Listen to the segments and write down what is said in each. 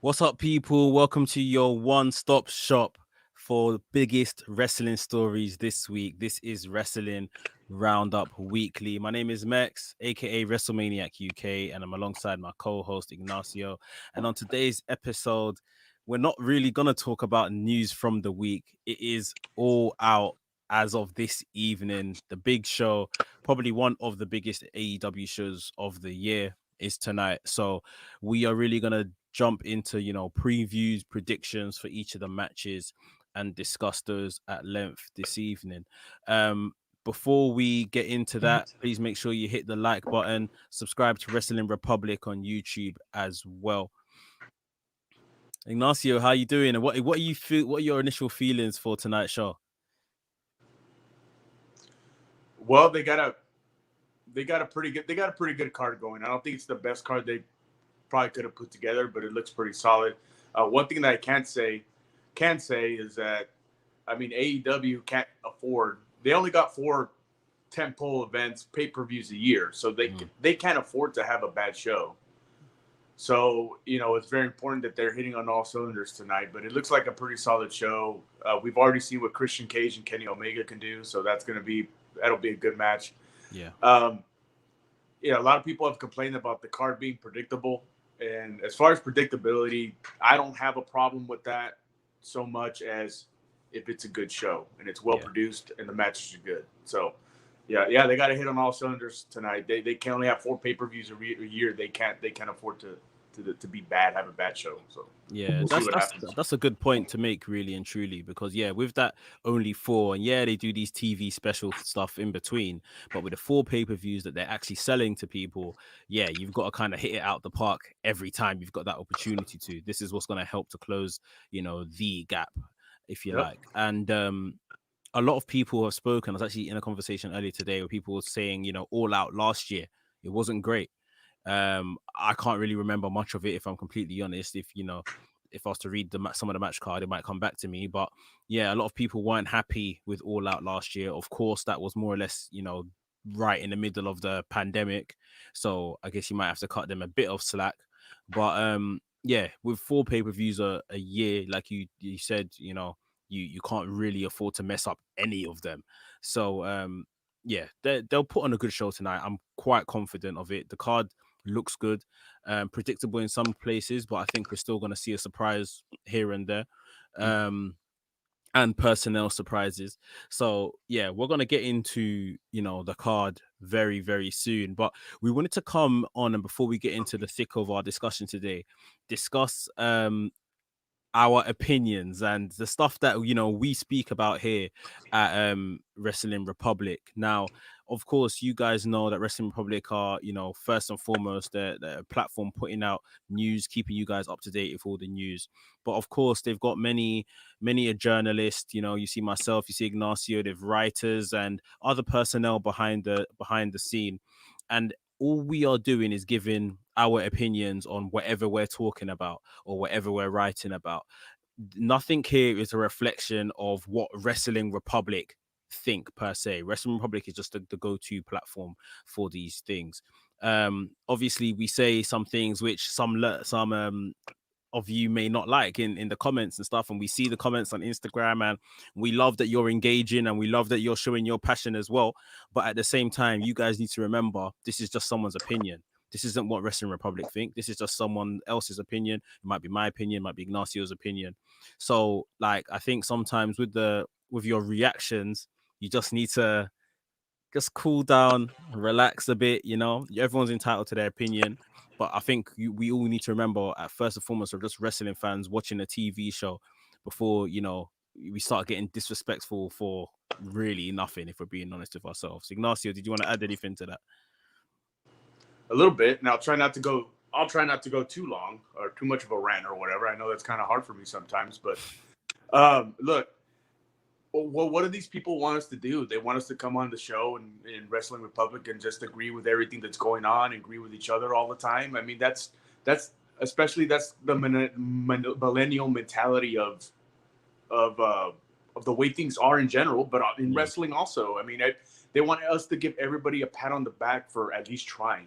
What's up, people? Welcome to your one-stop shop for the biggest wrestling stories this week. This is Wrestling Roundup Weekly. My name is Mekz, aka Wrestlemaniac UK, and I'm alongside my co-host Ignacio. And on today's episode, we're not really gonna talk about news from the week. It is all out as of this evening. The big show, probably one of the biggest AEW shows of the year, is tonight. So we are really gonna jump into previews, predictions for each of the matches, and discuss those at length this evening. Um, Before we get into that, please make sure you hit the like button, subscribe to Wrestling Republic on YouTube as well. Ignacio, how you doing? And what are you feel? What are your initial feelings for tonight's show? Well, they got a pretty good card going. I don't think it's the best card they probably could have put together, but it looks pretty solid. One thing that I can say is that AEW can't afford. They only got 4 tentpole events, pay-per-views a year, so they can't afford to have a bad show. So it's very important that they're hitting on all cylinders tonight. But it looks like a pretty solid show. We've already seen what Christian Cage and Kenny Omega can do, so that'll be a good match. Yeah. A lot of people have complained about the card being predictable. And as far as predictability, I don't have a problem with that so much as if it's a good show and it's well produced and the matches are good. So, they got to hit on all cylinders tonight. They can only have 4 pay-per-views a year. They can't afford to be bad, have a bad show. So that's a good point to make, really and truly, because with that only 4, and they do these TV special stuff in between, but with the 4 pay-per-views that they're actually selling to people, you've got to kind of hit it out the park every time you've got that opportunity to. This is what's going to help to close the gap, if you like. And a lot of people have spoken. I was actually in a conversation earlier today where people were saying, All Out last year, it wasn't great. I can't really remember much of it, if I'm completely honest. If I was to read some of the match card, it might come back to me. But a lot of people weren't happy with All Out last year. Of course, that was more or less, right in the middle of the pandemic. So I guess you might have to cut them a bit of slack. But with 4 pay-per-views a year, like you said, you can't really afford to mess up any of them. So they'll put on a good show tonight. I'm quite confident of it. The card looks good, predictable in some places, but I think we're still going to see a surprise here and there, and personnel surprises. So we're going to get into the card very, very soon, but we wanted to come on, and before we get into the thick of our discussion today, discuss our opinions and the stuff that we speak about here at Wrestling Republic. Now, of course, you guys know that Wrestling Republic are first and foremost the platform putting out news, keeping you guys up to date with all the news. But of course, they've got many a journalist. You see myself, you see Ignacio. They've writers and other personnel behind the scene, and all we are doing is giving our opinions on whatever we're talking about or whatever we're writing about. Nothing here is a reflection of what Wrestling Republic think per se. Wrestling Republic is just the go-to platform for these things. Obviously, we say some things which some of you may not like in the comments and stuff, and we see the comments on Instagram, and we love that you're engaging and we love that you're showing your passion as well. But at the same time, you guys need to remember, this is just someone's opinion. This isn't what Wrestling Republic think. This is just someone else's opinion. It might be my opinion, it might be Ignacio's opinion. So I think sometimes with your reactions, you just need to just cool down, relax a bit. Everyone's entitled to their opinion. But I think we all need to remember, at first and foremost, we're just wrestling fans watching a TV show before, we start getting disrespectful for really nothing, if we're being honest with ourselves. Ignacio, did you want to add anything to that? A little bit, and I'll try not to go too long or too much of a rant or whatever. I know that's kind of hard for me sometimes, but look, what do these people want us to do? They want us to come on the show in Wrestling Republic and just agree with everything that's going on, and agree with each other all the time. I mean, that's the millennial mentality of the way things are in general, but in wrestling also. I mean, they want us to give everybody a pat on the back for at least trying.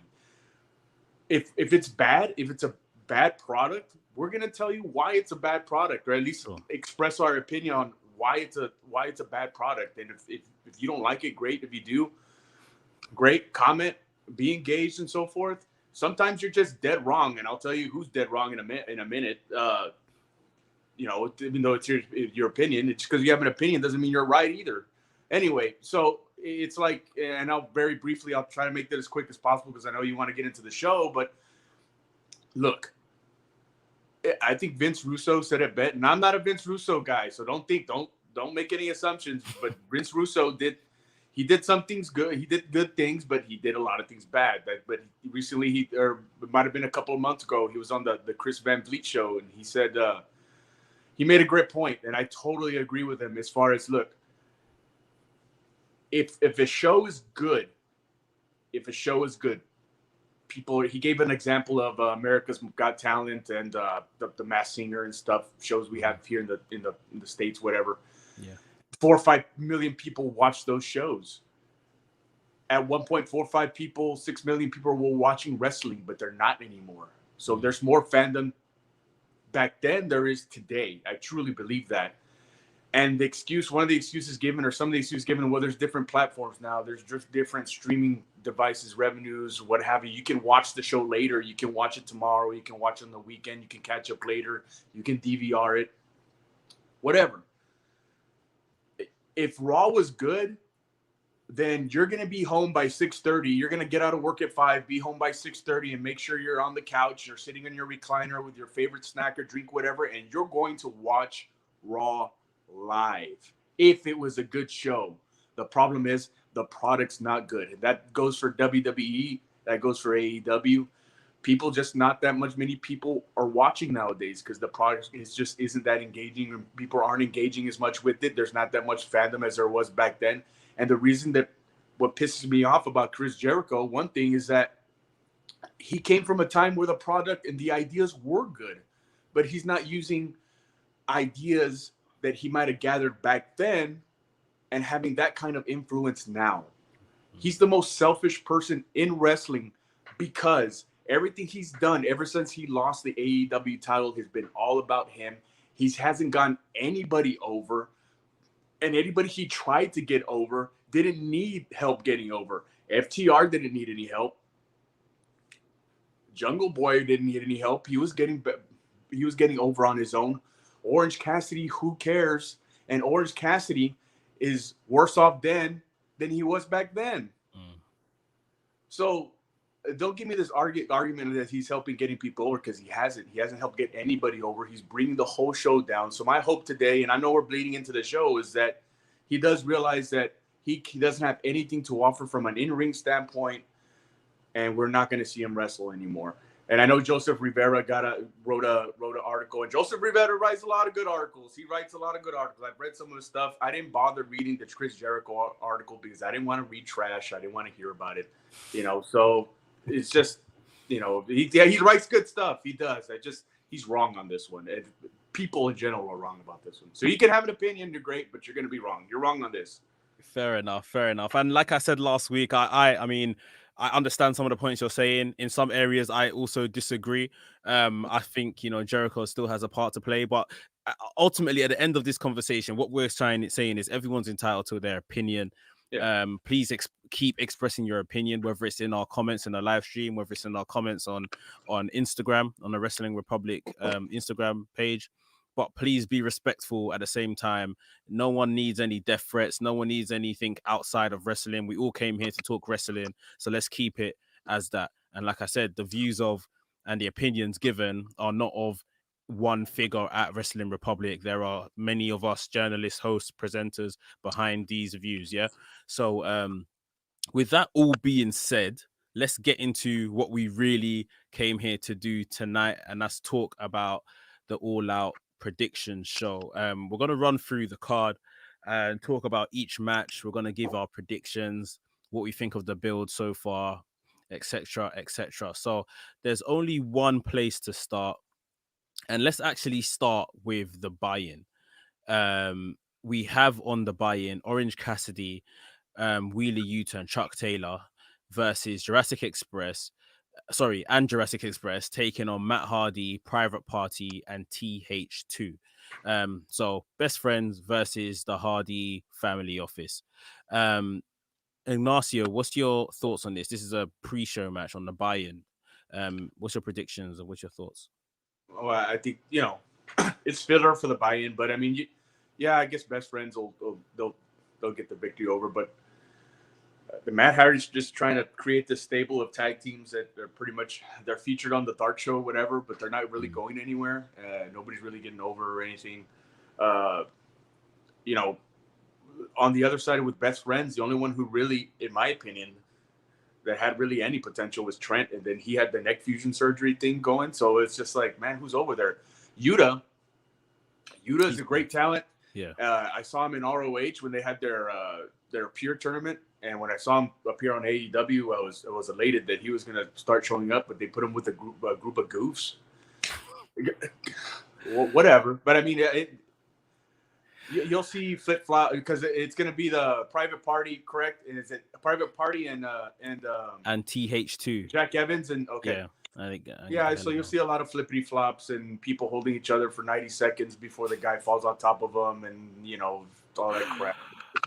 If it's bad, if it's a bad product, we're gonna tell you why it's a bad product, or at least Sure. express our opinion on why it's a bad product. And if you don't like it, great. If you do, great. Comment, be engaged, and so forth. Sometimes you're just dead wrong, and I'll tell you who's dead wrong in a minute. Even though it's your opinion, it's because you have an opinion doesn't mean you're right either. Anyway, so it's like, and I'll try to make that as quick as possible because I know you want to get into the show. But look, I think Vince Russo said it best, and I'm not a Vince Russo guy, so don't make any assumptions. But Vince Russo did some things good. He did good things, but he did a lot of things bad. But recently, or it might have been a couple of months ago, he was on the Chris Van Vliet show, and he said he made a great point, and I totally agree with him. As far as, look, if a show is good, people. He gave an example of America's Got Talent and the Masked Singer and stuff, shows we have here in the States, whatever. Yeah. 4 or 5 million people watch those shows. At 6 million people were watching wrestling, but they're not anymore. So there's more fandom back then there is today. I truly believe that. And one of the excuses given, or some of the excuses given, well, there's different platforms now. There's just different streaming devices, revenues, what have you. You can watch the show later. You can watch it tomorrow. You can watch it on the weekend. You can catch up later. You can DVR it. Whatever. If Raw was good, then you're going to be home by 6:30. You're going to get out of work at 5, be home by 6:30, and make sure you're on the couch. You're sitting on your recliner with your favorite snack or drink, whatever, and you're going to watch Raw live if it was a good show. The problem is the product's not good. That goes for WWE. That goes for AEW. People, just not that many people are watching nowadays because the product isn't that engaging, and people aren't engaging as much with it. There's not that much fandom as there was back then. And the reason that what pisses me off about Chris Jericho, one thing is that he came from a time where the product and the ideas were good, but he's not using ideas that he might have gathered back then and having that kind of influence now. He's the most selfish person in wrestling because everything he's done ever since he lost the AEW title has been all about him. He hasn't gotten anybody over, and anybody he tried to get over didn't need help getting over. FTR didn't need any help. Jungle Boy didn't need any help. He was getting over on his own. Orange Cassidy, who cares? And Orange Cassidy is worse off then than he was back then. So don't give me this argument that he's helping getting people over, because he hasn't. He hasn't helped get anybody over. He's bringing the whole show down. So my hope today, and I know we're bleeding into the show, is that he does realize that he doesn't have anything to offer from an in-ring standpoint, and we're not going to see him wrestle anymore. And I know Joseph Rivera wrote an article, and Joseph Rivera writes a lot of good articles. He writes a lot of good articles. I've read some of his stuff. I didn't bother reading the Chris Jericho article because I didn't want to read trash. I didn't want to hear about it, So it's just, he writes good stuff. He does. He's wrong on this one. And people in general are wrong about this one. So you can have an opinion. You're great, but you're going to be wrong. You're wrong on this. Fair enough. And like I said last week, I mean, I understand some of the points you're saying. In some areas, I also disagree. I think, Jericho still has a part to play, but ultimately, at the end of this conversation, what we're saying is everyone's entitled to their opinion. Yeah. Please keep expressing your opinion, whether it's in our comments in the live stream, whether it's in our comments on Instagram, on the Wrestling Republic Instagram page. But please be respectful at the same time. No one needs any death threats. No one needs anything outside of wrestling. We all came here to talk wrestling. So let's keep it as that. And like I said, the views of and the opinions given are not of one figure at Wrestling Republic. There are many of us journalists, hosts, presenters behind these views. Yeah. So with that all being said, let's get into what we really came here to do tonight. And that's talk about the All Out prediction show. We're going to run through the card and talk about each match. We're going to give our predictions, what we think of the build so far, etc. So there's only one place to start, and let's actually start with the buy-in. We have on the buy-in Orange Cassidy, Wheeler Yuta, and Chuck Taylor versus Jurassic Express, and Jurassic Express taking on Matt Hardy, Private Party, and TH2. So Best Friends versus the Hardy Family Office. Ignacio, what's your thoughts on this? This is a pre-show match on the buy-in. What's your predictions and what's your thoughts? Well, I think it's filler for the buy-in, but I mean, yeah, I guess Best Friends they'll get the victory over, but the Matt Hardy's just trying to create this stable of tag teams that are pretty much they're featured on the Dark Show, whatever, but they're not really going anywhere. Nobody's really getting over or anything. You know, on the other side with Best Friends, the only one who really, in my opinion, that had really any potential was Trent, and then he had the neck fusion surgery thing going. So it's just like, man, who's over there? Yuta is a great talent. Yeah. I saw him in ROH when they had their Pure tournament, and when I saw him appear on AEW, I was elated that he was going to start showing up, but they put him with a group of goofs. Well, whatever, but I mean, you'll see flip flop because it's going to be the Private Party, correct? Is it a Private Party and TH2, Jack Evans and okay. Yeah. I think, so you'll see a lot of flippity flops and people holding each other for 90 seconds before the guy falls on top of them, and all that crap.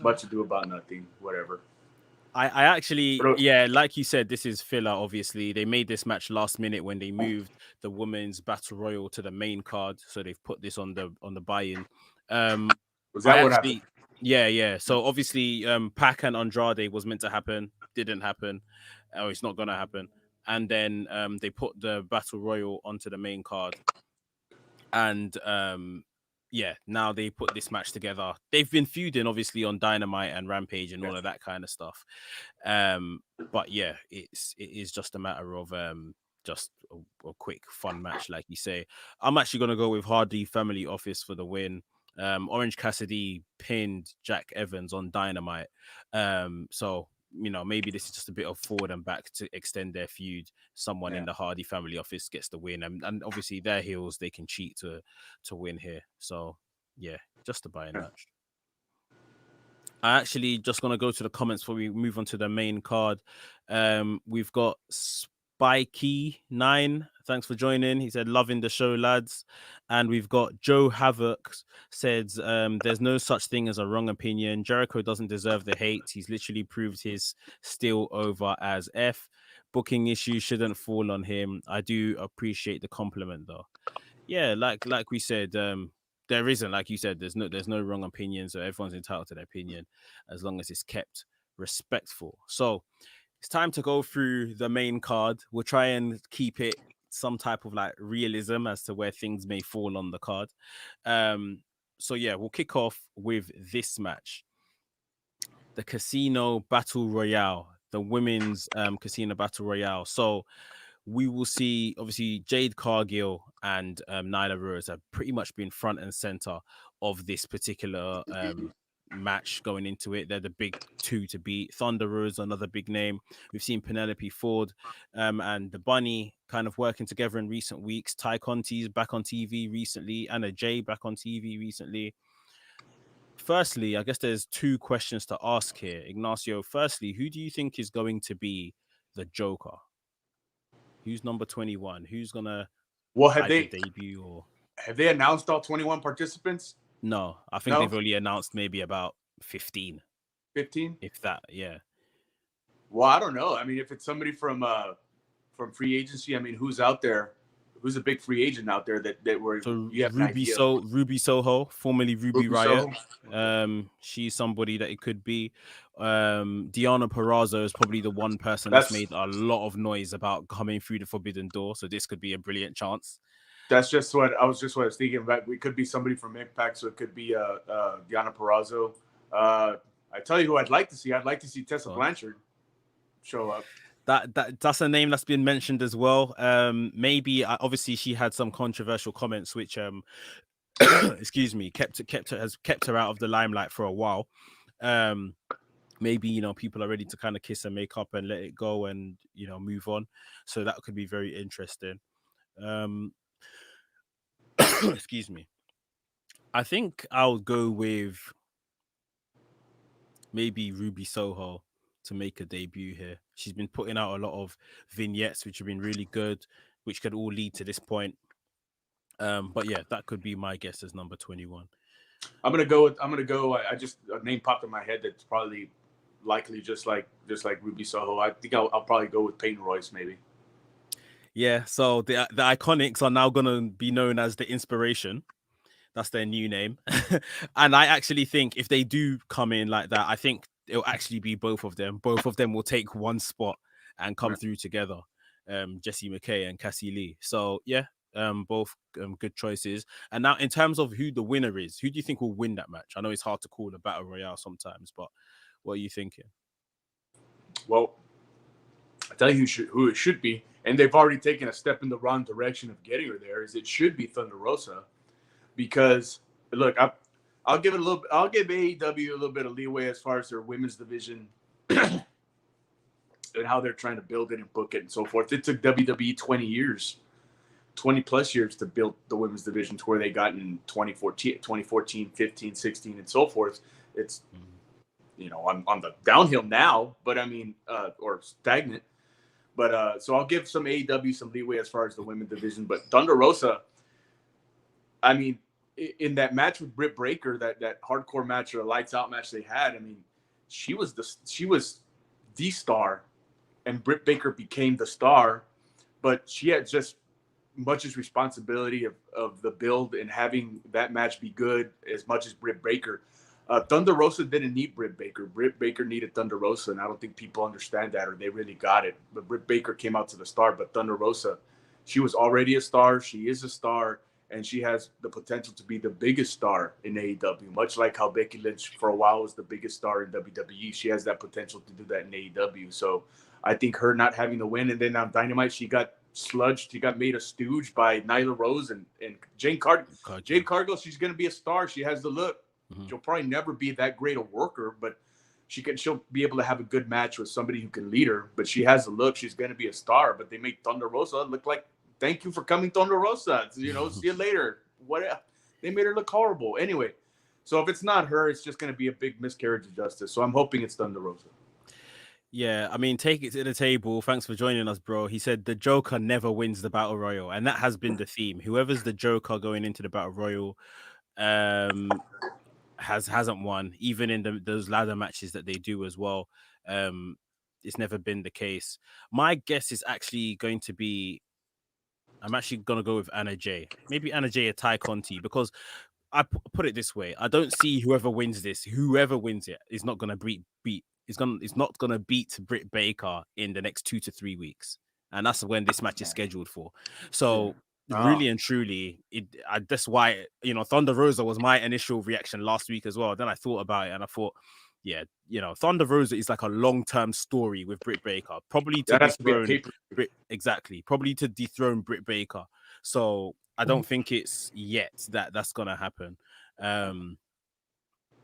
Much ado about nothing, whatever. I actually, like you said, this is filler. Obviously, they made this match last minute when they moved the women's battle royal to the main card, so they've put this on the buy-in. Was that what happened? Yeah. So obviously, Pac and Andrade was meant to happen, didn't happen. Oh, it's not gonna happen. And then they put the battle royal onto the main card, and now they put this match together. They've been feuding obviously on Dynamite and Rampage and all of that kind of stuff. But yeah, it is just a matter of just a quick fun match, like you say. I'm actually gonna go with Hardy Family Office for the win. Orange Cassidy pinned Jack Evans on Dynamite. So maybe this is just a bit of forward and back to extend their feud. Someone in the Hardy Family Office gets the win, and obviously their heels, they can cheat to win here. So yeah, just a buy-in match. I actually just gonna go to the comments before we move on to the main card. We've got Spikey9. Thanks for joining. He said, loving the show, lads. And we've got Joe Havoc says, there's no such thing as a wrong opinion. Jericho doesn't deserve the hate. He's literally proved his still over as F. Booking issues shouldn't fall on him. I do appreciate the compliment though. Yeah, like we said, there isn't, like you said, there's no wrong opinion, so everyone's entitled to their opinion as long as it's kept respectful. So it's time to go through the main card. We'll try and keep it some type of like realism as to where things may fall on the card. So yeah, we'll kick off with this match. The Casino Battle Royale, the women's Casino Battle Royale. So we will see, obviously, Jade Cargill and Nyla Rose have pretty much been front and center of this particular match going into it. They're the big two to beat. Thunder Rose, another big name. We've seen Penelope Ford and the Bunny kind of working together in recent weeks. Ty Conti's back on TV recently. Anna Jay back on TV recently. Firstly, I guess there's two questions to ask here. Ignacio, firstly, who do you think is going to be the Joker? Who's number 21? Who's gonna debut? Or have they announced all 21 participants? No, I think they've only announced maybe about 15. 15? If that, yeah. Well, I don't know. I mean, if it's somebody from free agency, I mean, who's out there? Who's a big free agent out there that were you have Ruby Soho, formerly Ruby Riott. She's somebody that it could be. Deonna Purrazzo is probably the one person that's made a lot of noise about coming through the Forbidden Door, so this could be a brilliant chance. That's just what I was thinking about. It could be somebody from Impact, so it could be Deonna Purrazzo. I tell you who I'd like to see. I'd like to see Tessa Blanchard show up. That's a name that's been mentioned as well. Maybe obviously she had some controversial comments which excuse me, kept her out of the limelight for a while. Maybe people are ready to kind of kiss her makeup and let it go and move on. So that could be very interesting. Excuse me. I think I'll go with maybe Ruby Soho to make a debut here. She's been putting out a lot of vignettes, which have been really good, which could all lead to this point. But yeah, that could be my guess as number 21. I'm gonna go. I just a name popped in my head that's probably likely just like Ruby Soho. I think I'll probably go with Peyton Royce maybe. Yeah, so the Iconics are now gonna be known as the Inspiration. That's their new name. And I actually think if they do come in like that, I think it'll actually be both of them. Both of them will take one spot and come through together. Jessie McKay and Cassie Lee. So yeah, both good choices. And now in terms of who the winner is, who do you think will win that match? I know it's hard to call a battle royale sometimes, but what are you thinking? Well, I tell you who it should be, and they've already taken a step in the wrong direction of getting her there. Is it should be Thunder Rosa, because look, I'll give AEW a little bit of leeway as far as their women's division and how they're trying to build it and book it and so forth. It took WWE 20 plus years to build the women's division to where they got in 2014, 15, 16, and so forth. It's, on the downhill now, but I mean, or stagnant. But so I'll give some AEW some leeway as far as the women's division. But Thunder Rosa, I mean, in that match with Britt Baker, that hardcore match or a lights out match they had, I mean, she was the star, and Britt Baker became the star, but she had just much as responsibility of the build and having that match be good as much as Britt Baker. Thunder Rosa didn't need Britt Baker. Britt Baker needed Thunder Rosa, and I don't think people understand that or they really got it. But Britt Baker came out to the star, but Thunder Rosa, she was already a star. She is a star, and she has the potential to be the biggest star in AEW, much like how Becky Lynch for a while was the biggest star in WWE. She has that potential to do that in AEW. So I think her not having the win, and then on Dynamite, she got sludged. She got made a stooge by Nyla Rose and Jade Cargill. She's going to be a star. She has the look. Mm-hmm. She'll probably never be that great a worker, but she'll be able to have a good match with somebody who can lead her. But she has the look. She's going to be a star. But they made Thunder Rosa look like, thank you for coming, Thunder Rosa. See you later. What? They made her look horrible. Anyway, so if it's not her, it's just going to be a big miscarriage of justice. So I'm hoping it's Thunder Rosa. Yeah, I mean, take it to the table. Thanks for joining us, bro. He said the Joker never wins the Battle Royal, and that has been the theme. Whoever's the Joker going into the Battle Royal hasn't won, even in those ladder matches that they do as well. It's never been the case. My guess is actually going to be, I'm actually going to go with Anna Jay. Maybe Anna Jay or Ty Conti, because I put it this way. I don't see whoever wins it is not going to beat. It's not going to beat Britt Baker in the next 2 to 3 weeks. And that's when this match is scheduled for. So really and truly, that's why, Thunder Rosa was my initial reaction last week as well. Then I thought about it and I thought, yeah, Thunder Rosa is like a long-term story with Britt Baker, probably to dethrone probably to dethrone Britt Baker. So I don't think it's yet that's gonna happen.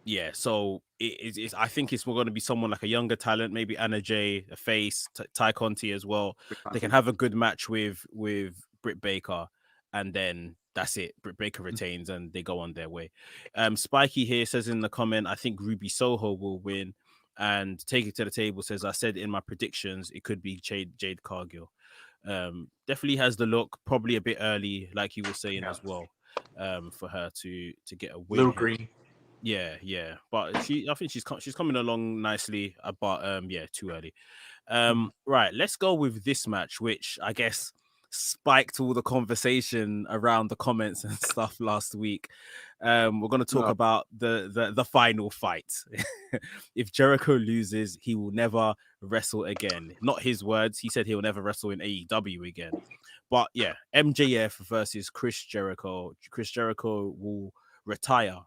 Yeah, so I think it's going to be someone like a younger talent, maybe Anna Jay, a face, Ty Conti as well. They can have a good match with Britt Baker, and then that's it. Britt Baker retains, and they go on their way. Spiky here says in the comment, I think Ruby Soho will win, and Take It to the Table says, I said in my predictions it could be Jade Cargill. Definitely has the look, probably a bit early, like you were saying as well, for her to get a win. Little green. Yeah, but I think she's coming along nicely, but too early. Right, let's go with this match, which I guess spiked all the conversation around the comments and stuff last week. We're going to talk about the final fight. If Jericho loses, he will never wrestle again. Not his words. He said he'll never wrestle in AEW again. But yeah, MJF versus Chris Jericho. Chris Jericho will retire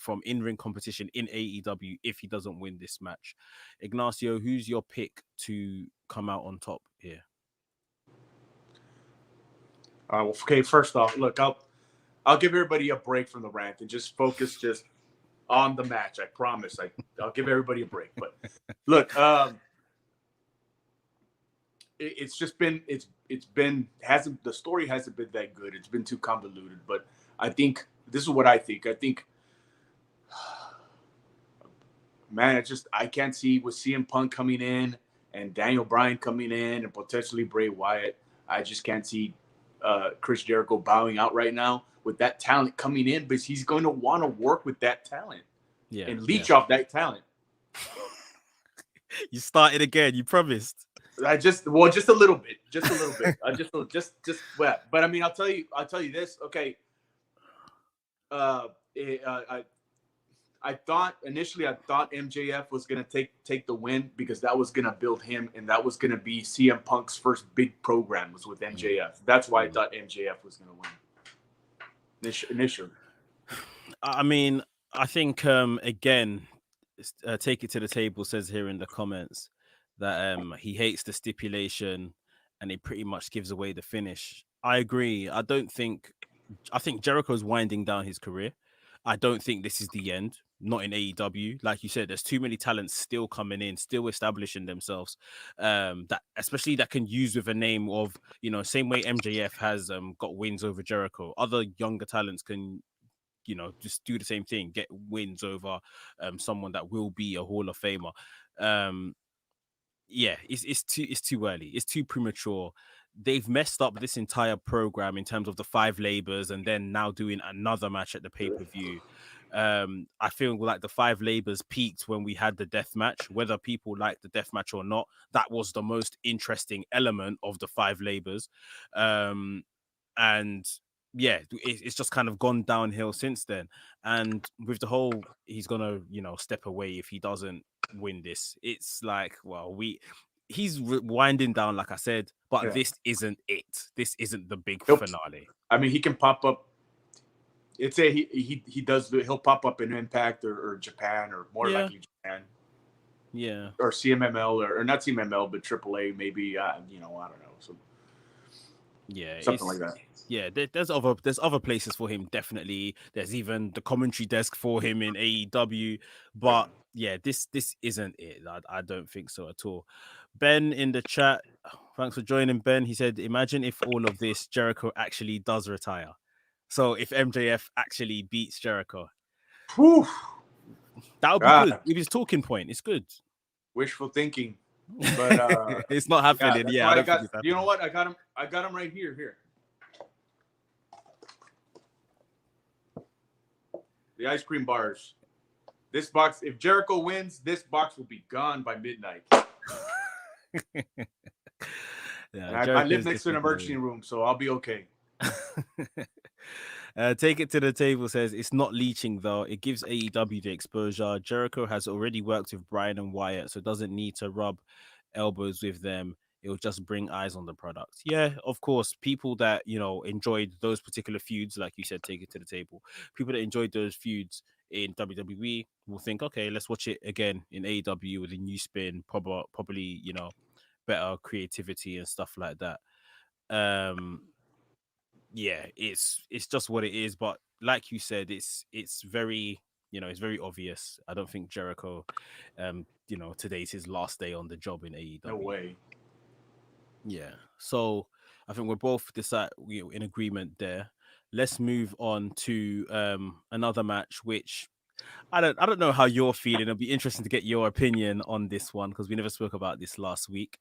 from in-ring competition in AEW if he doesn't win this match. Ignacio, who's your pick to come out on top here? Okay, first off, look, I'll give everybody a break from the rant and just focus on the match. I promise. I'll give everybody a break. But look, the story hasn't been that good. It's been too convoluted. But I think this is what I think. I think man, I can't see with CM Punk coming in and Daniel Bryan coming in and potentially Bray Wyatt. I just can't see Chris Jericho bowing out right now with that talent coming in, because he's going to want to work with that talent and leech off that talent. You started again. You promised. Just a little bit, well, but I mean, I'll tell you this. Okay. I thought MJF was gonna take the win, because that was gonna build him, and that was gonna be CM Punk's first big program was with MJF. That's why I thought MJF was gonna win initially. I mean, I think again, Take It to the Table says here in the comments that he hates the stipulation, and it pretty much gives away the finish. I agree. I think Jericho's winding down his career. I don't think this is the end. Not in AEW. Like you said, there's too many talents still coming in, still establishing themselves. That especially that can use with a name of, same way MJF has got wins over Jericho. Other younger talents can, just do the same thing, get wins over someone that will be a Hall of Famer. It's too early. It's too premature. They've messed up this entire program in terms of the 5 labors, and then now doing another match at the pay-per-view. I feel like the 5 labors peaked when we had the death match. Whether people like the death match or not, that was the most interesting element of the 5 labors. And yeah, it's just kind of gone downhill since then. And with the whole, he's gonna, step away if he doesn't win this. It's like, well, he's winding down, like I said, but this isn't it. This isn't the big finale. I mean, he can pop up. It's he'll pop up in Impact or Japan, or more likely Japan. Yeah. Or CMML or not CMML, but AAA maybe. I don't know. So something like that. Yeah, there's other places for him, definitely. There's even the commentary desk for him in AEW, but yeah, this isn't it. I don't think so at all. Ben in the chat, thanks for joining, Ben. He said, imagine if all of this Jericho actually does retire. So if MJF actually beats Jericho, that would be good. It was talking point. It's good. Wishful thinking, but it's not happening. Yeah, you know what? I got him right here. Here, the ice cream bars. This box. If Jericho wins, this box will be gone by midnight. I live next to an emergency room, so I'll be okay. Take It to the Table says it's not leeching though. It gives AEW the exposure. Jericho has already worked with Bryan and Wyatt, so doesn't need to rub elbows with them. It'll just bring eyes on the product. Yeah, of course. People that enjoyed those particular feuds, like you said, Take It to the Table. People that enjoyed those feuds in WWE will think, okay, let's watch it again in AEW with a new spin, probably better creativity and stuff like that. Yeah, it's just what it is. But like you said, it's very it's very obvious. I don't think Jericho, today's his last day on the job in AEW. No way. Yeah, so I think we're both in agreement there. Let's move on to another match, which I don't know how you're feeling. It'll be interesting to get your opinion on this one, because we never spoke about this last week.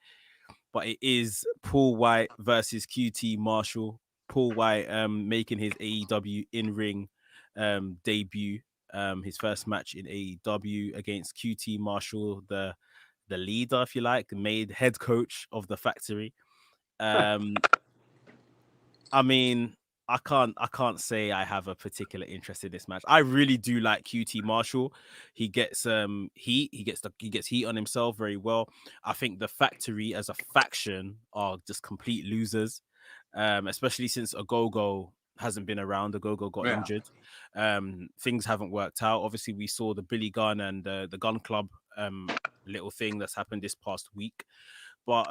But it is Paul White versus QT Marshall. Paul White making his AEW in-ring debut, his first match in AEW against QT Marshall, the leader, if you like, the head coach of the factory. I mean, I can't say I have a particular interest in this match. I really do like QT Marshall. He gets heat. He gets heat on himself very well. I think the factory as a faction are just complete losers. Especially since Ogogo hasn't been around. Ogogo got injured. Things haven't worked out. Obviously, we saw the Billy Gunn and the Gun Club little thing that's happened this past week. But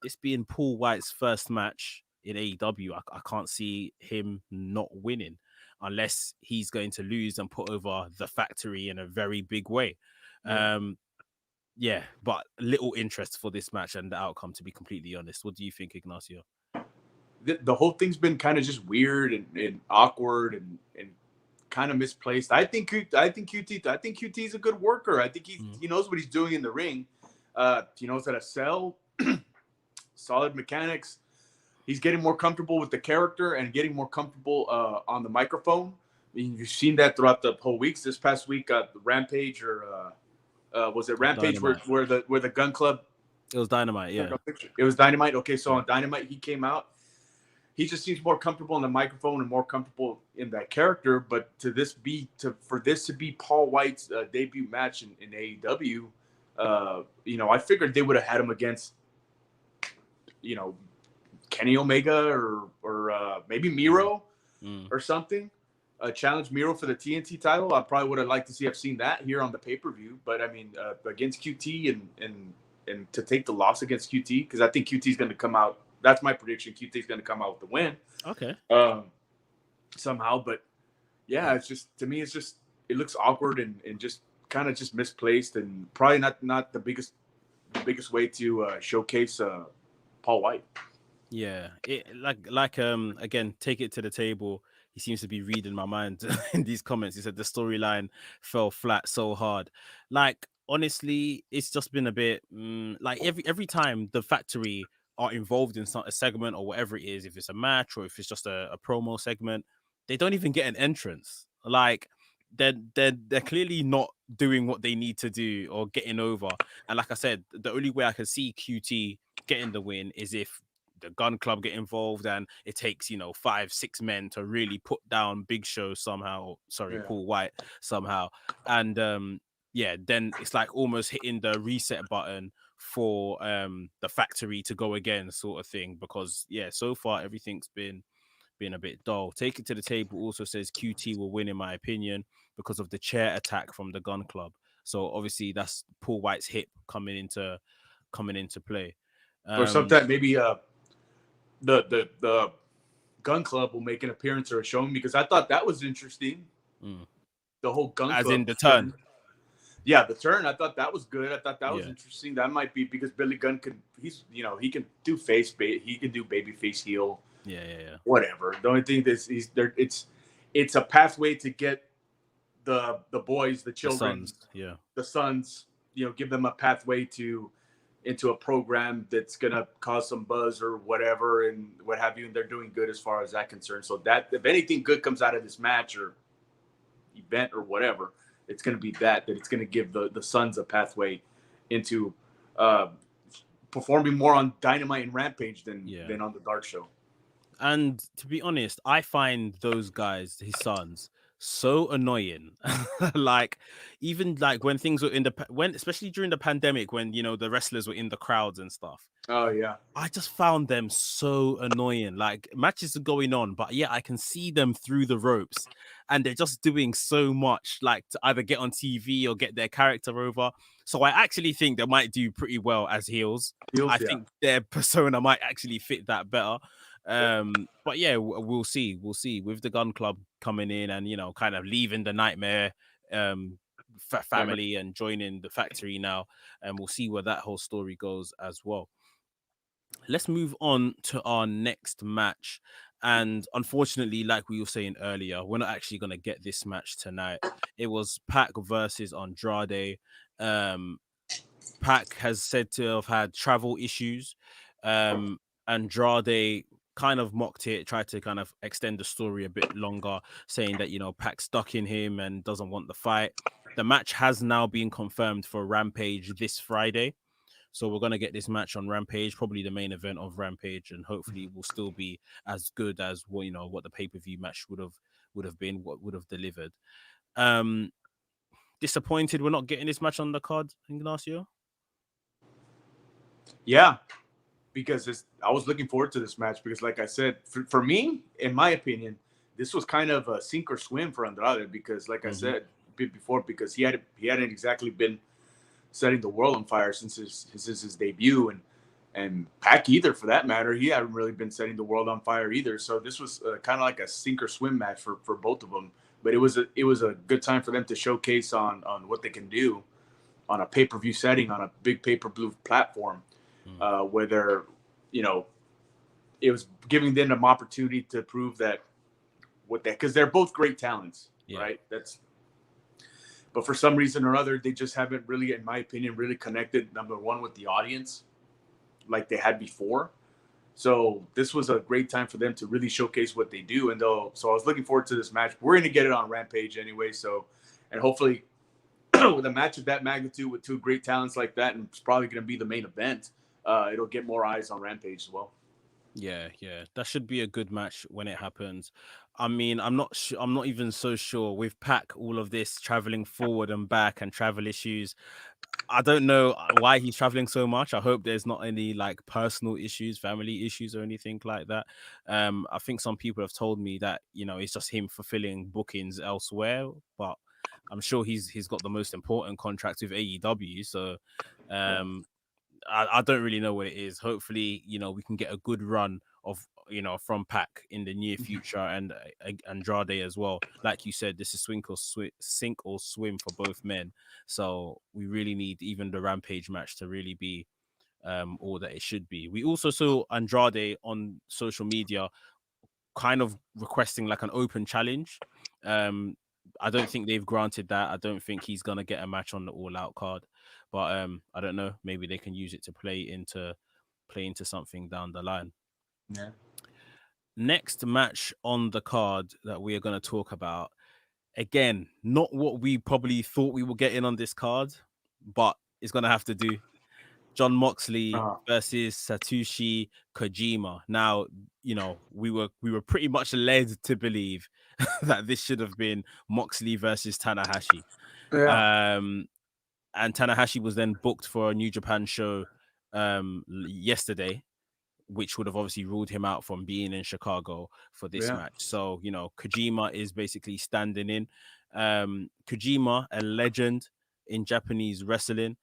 this being Paul White's first match in AEW, I can't see him not winning unless he's going to lose and put over the factory in a very big way. Yeah, but little interest for this match and the outcome, to be completely honest. What do you think, Ignacio? The whole thing's been kind of just weird and awkward and kind of misplaced. I think QT is a good worker. I think he knows what he's doing in the ring. He knows how to sell. Solid mechanics. He's getting more comfortable with the character and getting more comfortable on the microphone. I mean, you've seen that throughout the whole weeks. This past week, Rampage or was it Rampage where the Gun Club? It was Dynamite, yeah. It was Dynamite. Okay, so on Dynamite, he came out. He just seems more comfortable on the microphone and more comfortable in that character. But for this to be Paul White's debut match in AEW, I figured they would have had him against, Kenny Omega or maybe Miro or something. Challenge Miro for the TNT title. I probably would have liked to have seen that here on the pay-per-view. But I mean, against QT and to take the loss against QT, because I think QT is going to come out. That's my prediction. QT is going to come out with the win. Okay. Somehow, but yeah, it's just, to me, it looks awkward and just kind of just misplaced and probably not the biggest way to showcase Paul White. Yeah, again, take it to the table. He seems to be reading my mind in these comments. He said the storyline fell flat so hard. Like, honestly, it's just been a bit like every time the Factory are involved in a segment or whatever it is, if it's a match or if it's just a promo segment, they don't even get an entrance. Like, they're clearly not doing what they need to do or getting over. And like I said, the only way I can see QT getting the win is if the Gun Club get involved and it takes 5-6 men to really put down Big Show somehow. Paul White somehow. And then it's like almost hitting the reset button for the Factory to go again, sort of thing, because so far everything's been a bit dull. Take it to the table also says QT will win in my opinion because of the chair attack from the Gun Club. So obviously that's Paul White's hip coming into play. Or sometimes maybe the Gun Club will make an appearance or a showing, because I thought that was interesting. The whole Gun Club, as in the turn. Yeah, the turn. I thought that was good. I thought that was interesting. That might be because Billy Gunn he can do face bait. He can do baby face heel. Yeah. Whatever. The only thing is he's there. It's a pathway to get the boys, the children, the sons. Give them a pathway into a program that's gonna cause some buzz or whatever and what have you. And they're doing good as far as that concerned. So that if anything good comes out of this match or event or whatever, it's going to be that it's going to give the Sons a pathway into performing more on Dynamite and Rampage than on the Dark Show. And to be honest, I find those guys, his sons, so annoying. Like, even like when things were especially during the pandemic, when the wrestlers were in the crowds and stuff. Oh yeah, I just found them so annoying. Like, matches are going on, but I can see them through the ropes, and they're just doing so much, like, to either get on TV or get their character over. So I actually think they might do pretty well as heels. I think their persona might actually fit that better. But we'll see with the Gun Club coming in and kind of leaving the Nightmare family and joining the Factory now, and we'll see where that whole story goes as well. Let's move on to our next match. And unfortunately, like we were saying earlier, we're not actually going to get this match tonight. It was Pac versus Andrade. Pac has said to have had travel issues. Andrade kind of mocked it, tried to kind of extend the story a bit longer, saying that, Pac's stuck in him and doesn't want the fight. The match has now been confirmed for Rampage this Friday. So we're going to get this match on Rampage, probably the main event of Rampage, and hopefully it will still be as good as what the pay-per-view match would have been, what would have delivered. Disappointed we're not getting this match on the card, Ignacio? Yeah, because I was looking forward to this match because, like I said, for me, in my opinion, this was kind of a sink or swim for Andrade because, like I said before, because he hadn't exactly been setting the world on fire since his debut, and Pac either, for that matter. He hadn't really been setting the world on fire either. So this was kind of like a sink or swim match for both of them. But it was a good time for them to showcase on what they can do on a pay-per-view setting, on a big pay-per-view platform, where they're, it was giving them an opportunity to prove that what that, because they're both great talents, right? But for some reason or other, they just haven't really, in my opinion, really connected, number one, with the audience like they had before. So this was a great time for them to really showcase what they do. And so I was looking forward to this match. We're going to get it on Rampage anyway. So, and hopefully with a match of that magnitude with two great talents like that, and it's probably going to be the main event, it'll get more eyes on Rampage as well. Yeah, that should be a good match when it happens. I mean, I'm not even so sure with Pac, all of this traveling forward and back and travel issues. I don't know why he's traveling so much. I hope there's not any like personal issues, family issues, or anything like that. I think some people have told me that it's just him fulfilling bookings elsewhere, but I'm sure he's got the most important contract with AEW. So, I don't really know what it is. Hopefully, we can get a good run of from Pac in the near future, and Andrade as well. Like you said, this is sink or swim for both men. So we really need even the Rampage match to really be all that it should be. We also saw Andrade on social media kind of requesting like an open challenge. I don't think they've granted that. I don't think he's gonna get a match on the All Out card, but I don't know. Maybe they can use it to play into something down the line. Yeah. Next match on the card that we are going to talk about, again, not what we probably thought we were getting on this card, but it's going to have to do. John Moxley versus Satoshi Kojima. Now, we were pretty much led to believe that this should have been Moxley versus Tanahashi. Yeah. And Tanahashi was then booked for a New Japan show yesterday, which would have obviously ruled him out from being in Chicago for this match. So, Kojima is basically standing in. Kojima, a legend in Japanese wrestling.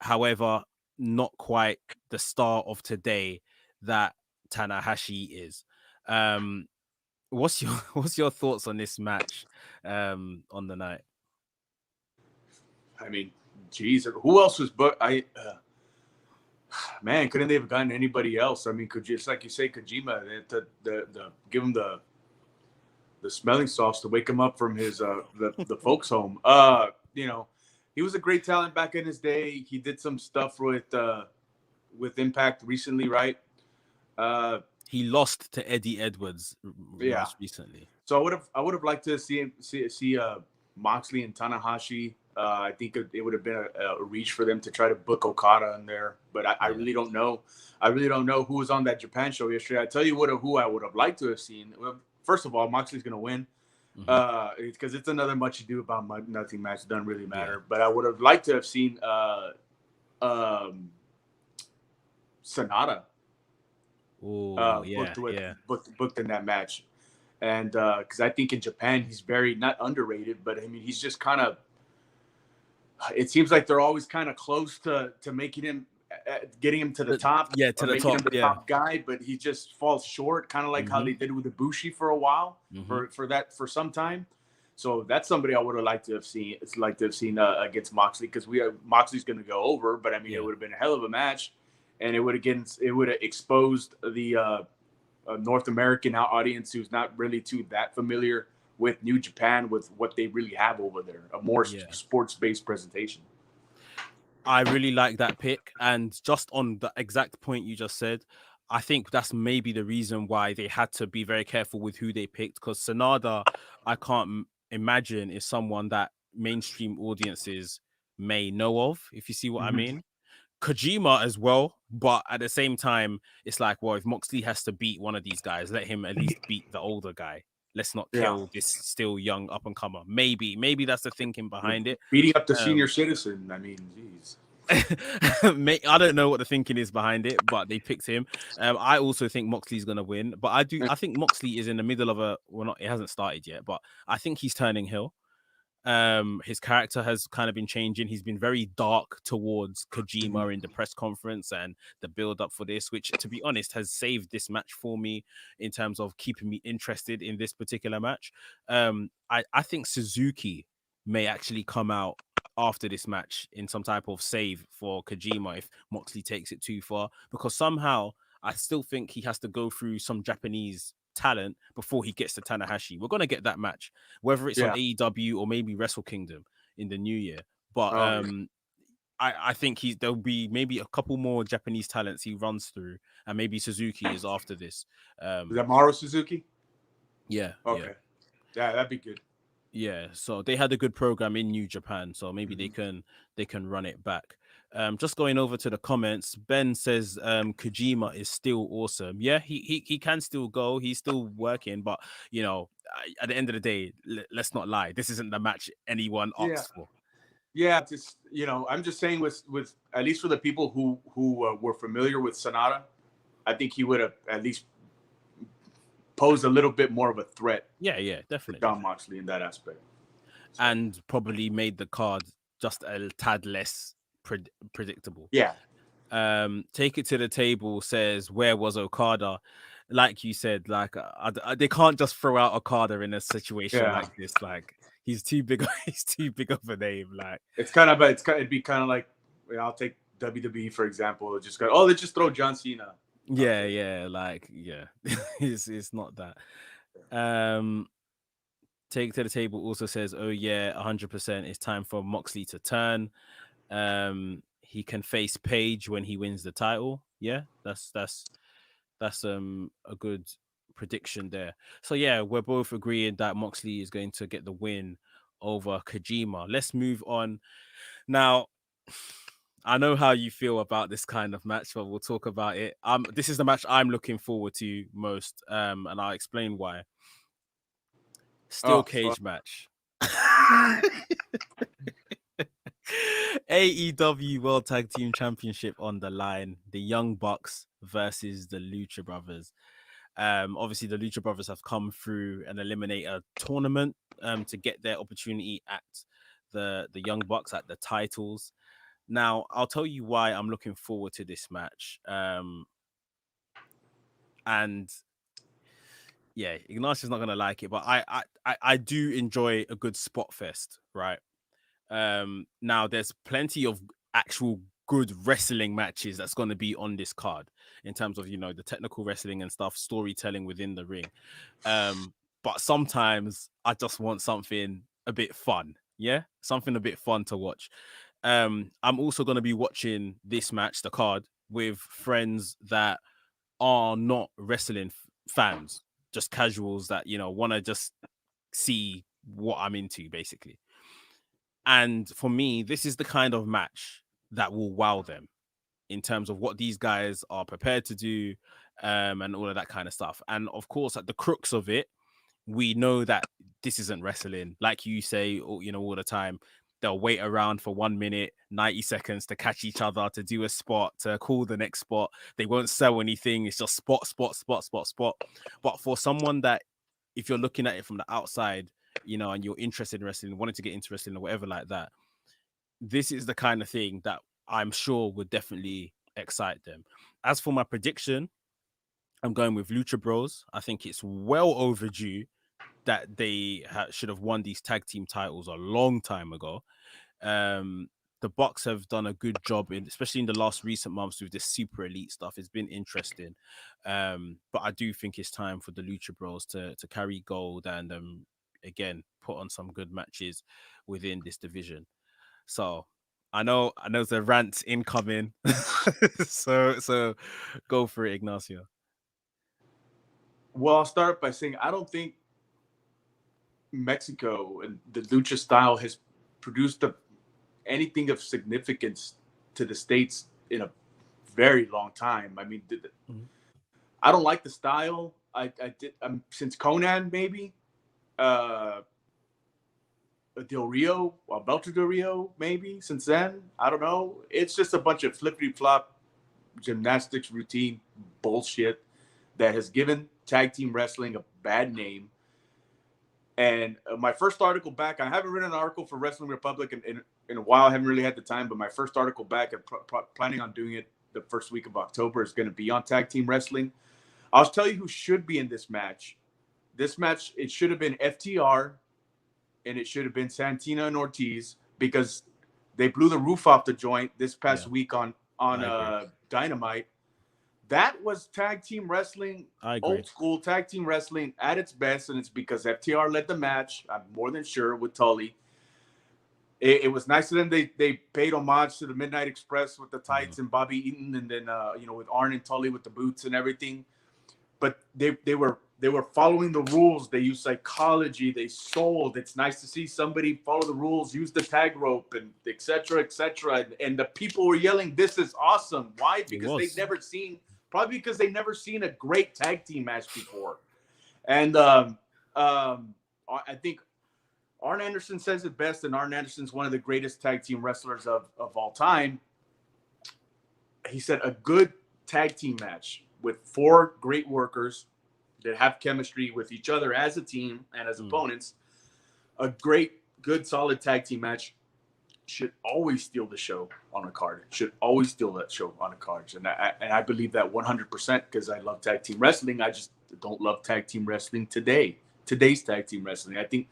However, not quite the star of today that Tanahashi is. What's your thoughts on this match on the night? I mean, geez, who else was man, couldn't they have gotten anybody else? I mean, just like you say, Kojima, the give him the smelling salts to wake him up from his the folks home. He was a great talent back in his day. He did some stuff with Impact recently, right? He lost to Eddie Edwards most recently. So I would have liked to see Moxley and Tanahashi. I think it would have been a reach for them to try to book Okada in there, but I really don't know. I really don't know who was on that Japan show yesterday. I tell you who I would have liked to have seen. Well, first of all, Moxley's going to win because it's another much ado about nothing match. It doesn't really matter. Yeah. But I would have liked to have seen Sonata booked in that match. And because I think in Japan, he's very not underrated, but I mean, he's just kind of, it seems like they're always kind of close to making him, getting him to the top. Yeah, to the top. Him the top guy, but he just falls short, kind of like how they did with Ibushi for a while, for some time. So that's somebody I would have liked to have seen. It's like to have seen against Moxley, because Moxley's going to go over, but I mean, it would have been a hell of a match, and it would have exposed the North American audience who's not really that familiar with New Japan, with what they really have over there, a more sports-based presentation. I really like that pick. And just on the exact point you just said, I think that's maybe the reason why they had to be very careful with who they picked, because Sanada, I can't imagine, is someone that mainstream audiences may know of, if you see what I mean. Kojima as well, but at the same time, it's like, well, if Moxley has to beat one of these guys, let him at least beat the older guy. Let's not kill this still young up and comer. Maybe that's the thinking behind it. Beating up the senior citizen. I mean, jeez. I don't know what the thinking is behind it, but they picked him. I also think Moxley's gonna win, but I think Moxley is in the middle of it hasn't started yet, but I think he's turning heel. His character has kind of been changing. He's been very dark towards Kojima in the press conference and the build up for this, which, to be honest, has saved this match for me in terms of keeping me interested in this particular match. I think Suzuki may actually come out after this match in some type of save for Kojima if Moxley takes it too far, because somehow I still think he has to go through some Japanese talent before he gets to Tanahashi. We're gonna get that match, whether it's on AEW or maybe Wrestle Kingdom in the new year. But I think there'll be maybe a couple more Japanese talents he runs through, and maybe Suzuki is after this. Is that Maru Suzuki? Yeah. Okay. Yeah, that'd be good. Yeah, so they had a good program in New Japan, so maybe they can run it back. Just going over to the comments, Ben says Kojima is still awesome. Yeah, he can still go. He's still working, but you know, at the end of the day, let's not lie. This isn't the match anyone asked for. Yeah, just I'm just saying with at least for the people who were familiar with Sonata, I think he would have at least posed a little bit more of a threat. Yeah, definitely. For Jon Moxley in that aspect, and probably made the card just a tad less predictable. Yeah. Take it to the table says, where was Okada? Like you said, like they can't just throw out Okada in a situation like this. Like he's too big. He's too big of a name. Like it'd be kind of like I'll take WWE for example. Let's just throw John Cena. It's not that. Take it to the table also says, oh yeah, 100%. It's time for Moxley to turn. He can face Page when he wins the title. Yeah, that's a good prediction there. So yeah, we're both agreeing that Moxley is going to get the win over Kojima. Let's move on. Now, I know how you feel about this kind of match, but we'll talk about it. This is the match I'm looking forward to most, and I'll explain why. Steel cage match. AEW World Tag Team Championship on the line. The Young Bucks versus the Lucha Brothers. Obviously, the Lucha Brothers have come through an eliminator tournament to get their opportunity at the Young Bucks at the titles. Now, I'll tell you why I'm looking forward to this match. And yeah, Ignacio's not going to like it, but I do enjoy a good spot fest, right? Now, there's plenty of actual good wrestling matches that's going to be on this card in terms of, the technical wrestling and stuff, storytelling within the ring. But sometimes I just want something a bit fun. Yeah, something a bit fun to watch. I'm also going to be watching this match, the card, with friends that are not wrestling fans, just casuals that, want to just see what I'm into, basically. And for me, this is the kind of match that will wow them in terms of what these guys are prepared to do, and all of that kind of stuff. And of course, at the crux of it, we know that this isn't wrestling. Like you say, all the time, they'll wait around for 1 minute, 90 seconds to catch each other, to do a spot, to call the next spot. They won't sell anything. It's just spot. But for someone that, if you're looking at it from the outside, and you're interested in wrestling, wanting to get into wrestling or whatever like that, this is the kind of thing that I'm sure would definitely excite them. As for my prediction, I'm going with Lucha Bros. I think it's well overdue that they should have won these tag team titles a long time ago. The Bucks have done a good job, especially in the last recent months with this super elite stuff. It's been interesting. But I do think it's time for the Lucha Bros to carry gold and again put on some good matches within this division. So I know the rant incoming. so go for it, Ignacio. Well, I'll start by saying I don't think Mexico and the lucha style has produced anything of significance to the States in a very long time. I mean, I don't like the style. I did since Conan, maybe Del Rio, Alberto Del Rio, maybe since then. I don't know. It's just a bunch of flippity flop gymnastics routine bullshit that has given tag team wrestling a bad name. And my first article back, I haven't written an article for Wrestling Republic in a while. I haven't really had the time, but my first article back, I'm planning on doing it the first week of October, is going to be on tag team wrestling. I'll tell you who should be in this match. This match, it should have been FTR, and it should have been Santina and Ortiz, because they blew the roof off the joint this past week on Dynamite. that was tag team wrestling, I agree. old school tag team wrestling at its best, and it's because FTR led the match. I'm more than sure with Tully. It was nice of them. They paid homage to the Midnight Express with the tights and Bobby Eaton, and then with Arn and Tully with the boots and everything. But they were following the rules. They used psychology. They sold. It's nice to see somebody follow the rules, use the tag rope, and et cetera, et cetera. And the people were yelling, "This is awesome!" Why? Because they've never seen. Probably because they've never seen a great tag team match before. And I think Arn Anderson says it best, and Arn Anderson's one of the greatest tag team wrestlers of all time. He said a good tag team match with 4 great workers that have chemistry with each other as a team and as opponents, a great, good, solid tag team match should always steal the show on a card. Should always steal that show on a card. And I believe that 100% because I love tag team wrestling. I just don't love tag team wrestling today's tag team wrestling. I think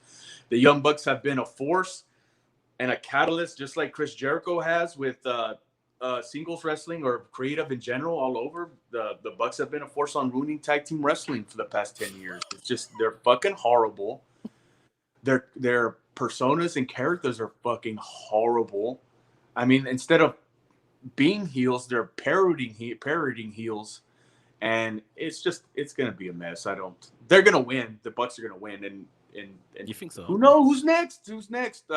the Young Bucks have been a force and a catalyst, just like Chris Jericho has with singles wrestling or creative in general all over. The Bucks have been a force on ruining tag team wrestling for the past 10 years. It's just, they're fucking horrible. Their personas and characters are fucking horrible. I mean, instead of being heels, they're parodying heels. And it's going to be a mess. They're going to win. The Bucks are going to win. And you think so? Who knows? Who's next?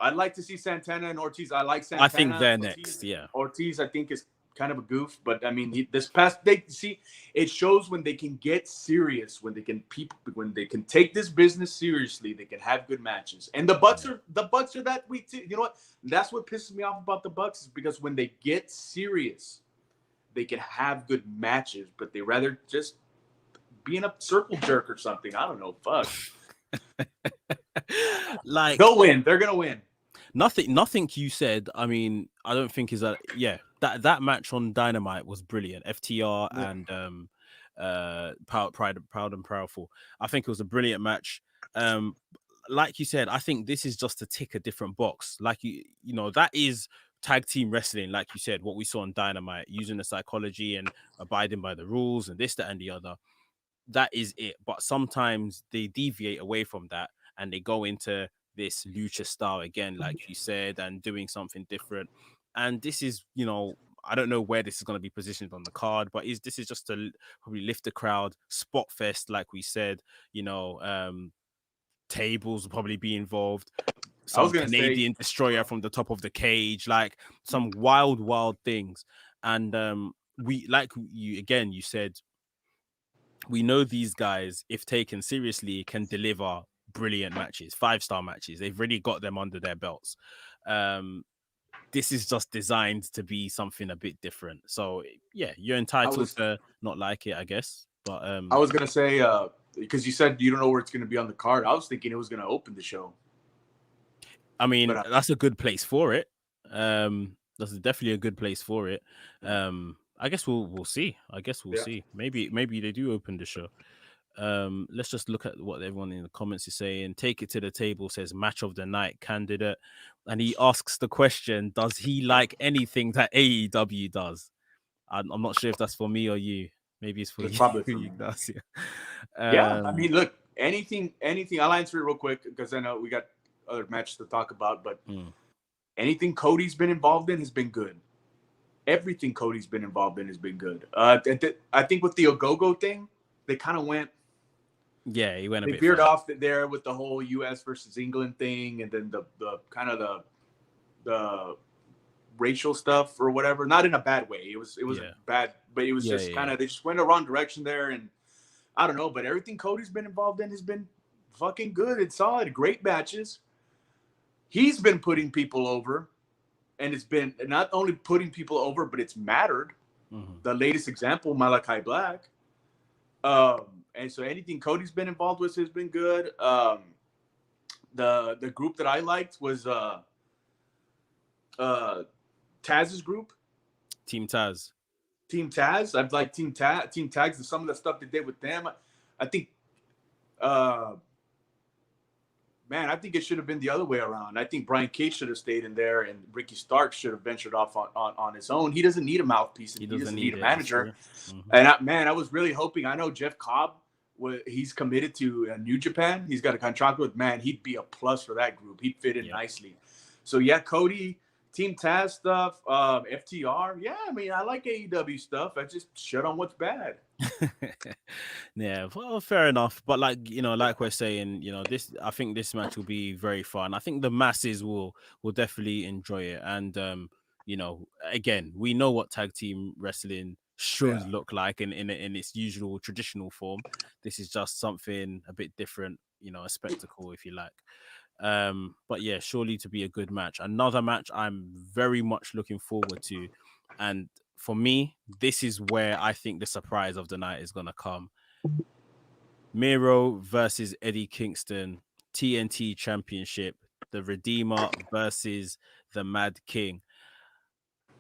I'd like to see Santana and Ortiz. I like Santana. I think they're next. Yeah. Ortiz, I think, is kind of a goof, but I mean, it shows when they can get serious, when they can take this business seriously, they can have good matches. And the Bucks are that weak too. You know what? That's what pisses me off about the Bucks is because when they get serious, they can have good matches, but they rather just be in a circle jerk or something. I don't know. Fuck. Like they'll win. They're gonna win. Nothing you said. I mean, I don't think is that match on Dynamite was brilliant. FTR and Proud and Powerful. I think it was a brilliant match. Like you said, I think this is just to tick a different box. Like you know, that is tag team wrestling. Like you said, what we saw on Dynamite, using the psychology and abiding by the rules and this, that, and the other. That is it. But sometimes they deviate away from that and they go into this lucha style again, like you said, and doing something different. And this is, I don't know where this is going to be positioned on the card, but this is just to probably lift the crowd, spot fest, like we said. Tables will probably be involved. Some Canadian destroyer from the top of the cage, like some wild things. And we, like you said, we know these guys, if taken seriously, can deliver brilliant matches, 5-star matches. They've really got them under their belts. This is just designed to be something a bit different. So yeah, you're entitled to not like it, I guess. But I was gonna say because you said you don't know where it's gonna be on the card. I was thinking it was gonna open the show. I mean, that's a good place for it. That's definitely a good place for it. I guess we'll see. See. Maybe they do open the show. Let's just look at what everyone in the comments is saying. Take It to the Table says match of the night candidate, and he asks the question: does he like anything that AEW does? I'm not sure if that's for me or you. Maybe it's for you. Probably for Ignacio. Yeah, I mean, look, anything. I'll answer it real quick because I know we got other matches to talk about. But anything Cody's been involved in has been good. Everything Cody's been involved in has been good. I think with the Ogogo thing, they kind of went. Yeah, he went. They veered off there with the whole U.S. versus England thing, and then the kind of the racial stuff or whatever. Not in a bad way. It was bad, but it was just kind of they just went the wrong direction there, and I don't know. But everything Cody's been involved in has been fucking good. It's solid, great matches. He's been putting people over, and it's been not only putting people over, but it's mattered. Mm-hmm. The latest example, Malachi Black. And so anything Cody's been involved with has been good. The group that I liked was Taz's group. Team Taz. I've liked Team Taz. Some of the stuff they did with them. I think man, I think it should have been the other way around. I think Brian Cage should have stayed in there, and Ricky Starks should have ventured off on his own. He doesn't need a mouthpiece, and he doesn't need a manager. And I was really hoping. I know Jeff Cobb, he's committed to New Japan. He's got a contract with, man, he'd be a plus for that group. He'd fit in nicely. So, yeah, Cody, Team Taz stuff, FTR. Yeah, I mean, I like AEW stuff. I just shut on what's bad. Yeah, well, fair enough. But like like we're saying, I think this match will be very fun. I think the masses will definitely enjoy it. And again, we know what tag team wrestling should look like in its usual traditional form. This is just something a bit different, a spectacle, if you like. But yeah, surely to be a good match. Another match I'm very much looking forward to. And for me, this is where I think the surprise of the night is going to come. Miro versus Eddie Kingston, TNT Championship, the Redeemer versus the Mad King.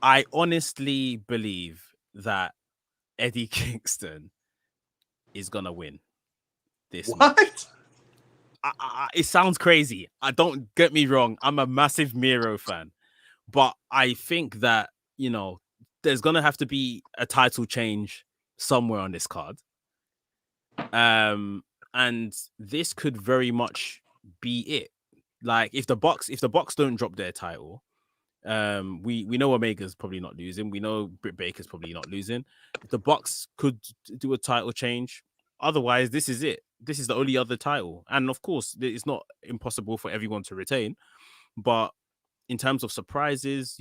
I honestly believe that Eddie Kingston is going to win this match. It sounds crazy. Don't get me wrong. I'm a massive Miro fan. But I think that, there's going to have to be a title change somewhere on this card. And this could very much be it. Like if the Bucks don't drop their title, we know Omega's probably not losing. We know Britt Baker's probably not losing. The Bucks could do a title change. Otherwise, this is it. This is the only other title. And of course, it's not impossible for everyone to retain. But in terms of surprises,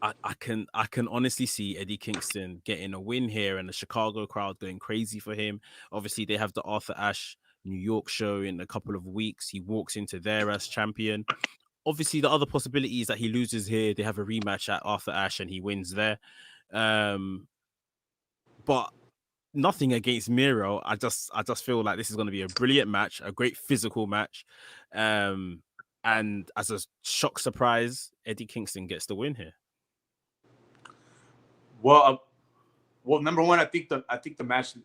I can honestly see Eddie Kingston getting a win here and the Chicago crowd going crazy for him. Obviously, they have the Arthur Ashe New York show in a couple of weeks. He walks into there as champion. Obviously, the other possibility is that he loses here. They have a rematch at Arthur Ashe and he wins there. But nothing against Miro. I just feel like this is going to be a brilliant match, a great physical match. And as a shock surprise, Eddie Kingston gets the win here. Well, number one, I think the match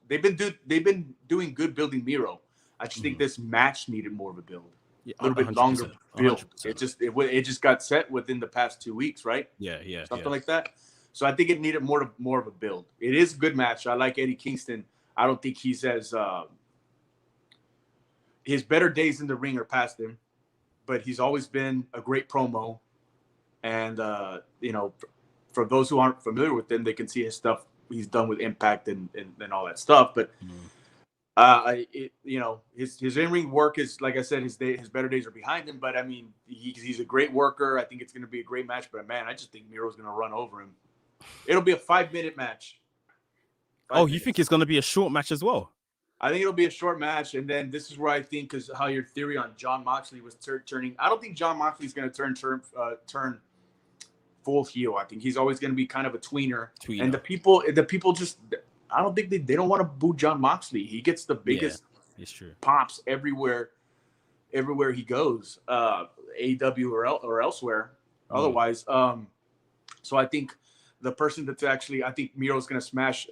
they've been doing good building Miro. I just think this match needed more of a build, a little bit longer build. 100%. It just got set within the past 2 weeks, right? Yeah, something like that. So I think it needed more of a build. It is a good match. I like Eddie Kingston. I don't think he's as his better days in the ring are past him, but he's always been a great promo, and for those who aren't familiar with him, they can see his stuff he's done with Impact and all that stuff. But his in-ring work is, like I said, his better days are behind him. But I mean, he's a great worker. I think it's going to be a great match. But man, I just think Miro's going to run over him. It'll be a 5-minute match. You think it's going to be a short match as well? I think it'll be a short match, and then this is where I think is how your theory on Jon Moxley was turning. I don't think Jon Moxley's going to turn full heel. I think he's always going to be kind of a tweener. And the people just, I don't think they don't want to boo Jon Moxley. He gets the biggest pops everywhere he goes, AEW or elsewhere. Otherwise, so I think the person that's actually, I think Miro's going to smash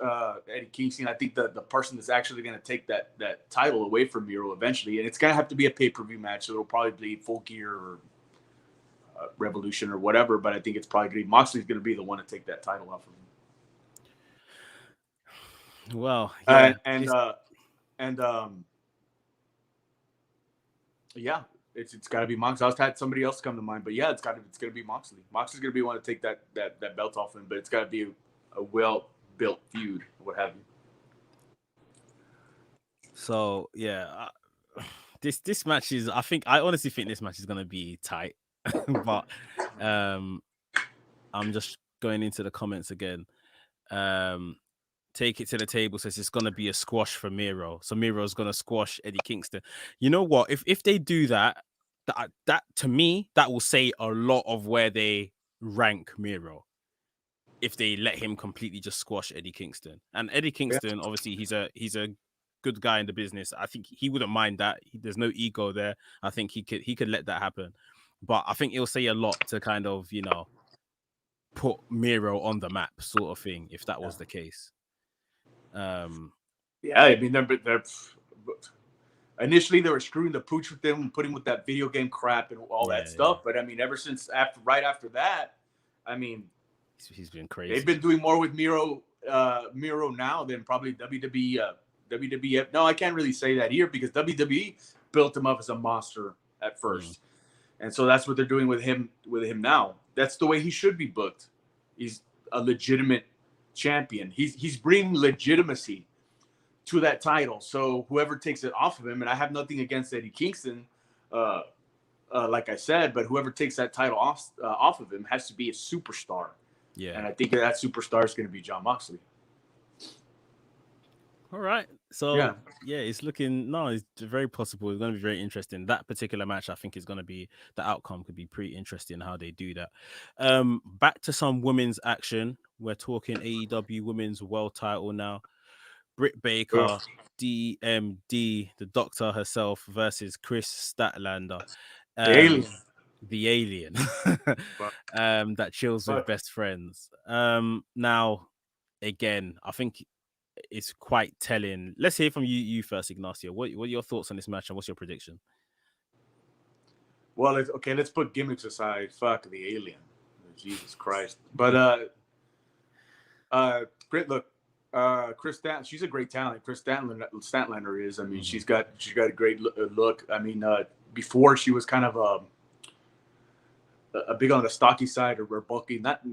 Eddie Kingston. I think the person that's actually going to take that title away from Miro eventually, and it's going to have to be a pay-per-view match, so it'll probably be Full Gear or Revolution or whatever, but I think it's probably going to be Moxley's going to be the one to take that title off of him. Well, yeah. It's got to be Moxley. I was had somebody else come to mind, but yeah, it's going to be Moxley. Moxley's going to be one to take that belt off him, but it's got to be a well-built feud, what have you. So yeah, this match is. I honestly think this match is going to be tight. But I'm just going into the comments again. Take it to the table says it's gonna be a squash for Miro. So Miro's gonna squash Eddie Kingston. You know what? If they do that to me, that will say a lot of where they rank Miro. If they let him completely just squash Eddie Kingston. And Eddie Kingston, obviously, he's a good guy in the business. I think he wouldn't mind that. There's no ego there. I think he could let that happen. But I think it'll say a lot to kind of, put Miro on the map sort of thing, if that was the case. I mean, initially they were screwing the pooch with him and putting with that video game crap and all that stuff. But I mean, ever since right after that, I mean, he's been crazy. They've been doing more with Miro now than probably WWE. WWF. No, I can't really say that here because WWE built him up as a monster at first, and so that's what they're doing with him now. That's the way he should be booked. He's a legitimate champion. He's bringing legitimacy to that title. So whoever takes it off of him, and I have nothing against Eddie Kingston, like I said, but whoever takes that title off of him has to be a superstar. Yeah, and I think that superstar is going to be Jon Moxley. All right. So yeah, it's looking it's very possible. It's going to be very interesting. That particular match, I think, is going to be the outcome could be pretty interesting how they do that. Back to some women's action. We're talking AEW Women's World Title now. Britt Baker, DMD, the Doctor herself, versus Chris Statlander, the alien, that chills with best friends. Now, again, I think it's quite telling. Let's hear from you first, Ignacio. What are your thoughts on this match and what's your prediction? Well, let's put gimmicks aside. Fuck the alien, Jesus Christ. But great look. Chris Statlander, she's a great talent. Chris Statlander is. I mean, she's got a great look. I mean, before she was kind of a big on the stocky side or bulky, not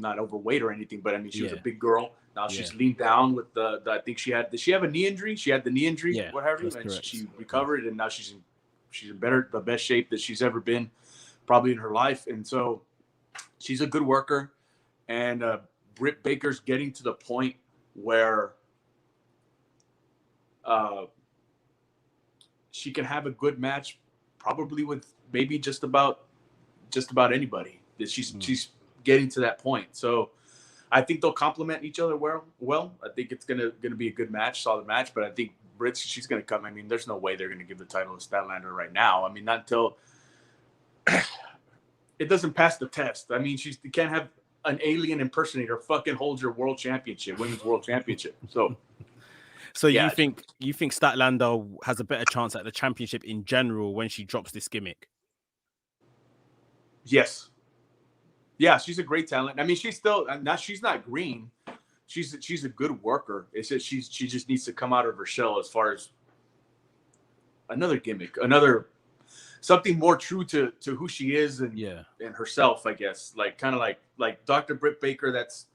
overweight or anything, but I mean, she was a big girl. Now she's leaned down with the I think did she have a knee injury? She had the knee injury, what have you, and she recovered, and now she's in the best shape that she's ever been, probably in her life. And so she's a good worker, and Britt Baker's getting to the point where she can have a good match, probably with maybe just about anybody. That she's getting to that point. So I think they'll complement each other well. I think it's gonna be a good match, solid match. But I think Britt, she's gonna come. I mean, there's no way they're gonna give the title to Statlander right now. I mean, not until it doesn't pass the test. I mean, you can't have an alien impersonator fucking hold your women's world championship. So you think Statlander has a better chance at the championship in general when she drops this gimmick? Yes. Yeah, she's a great talent. I mean, she's not green. She's a good worker. It's that she just needs to come out of her shell as far as another gimmick, something more true to who she is and herself, I guess. Like kind of like Dr. Britt Baker. That's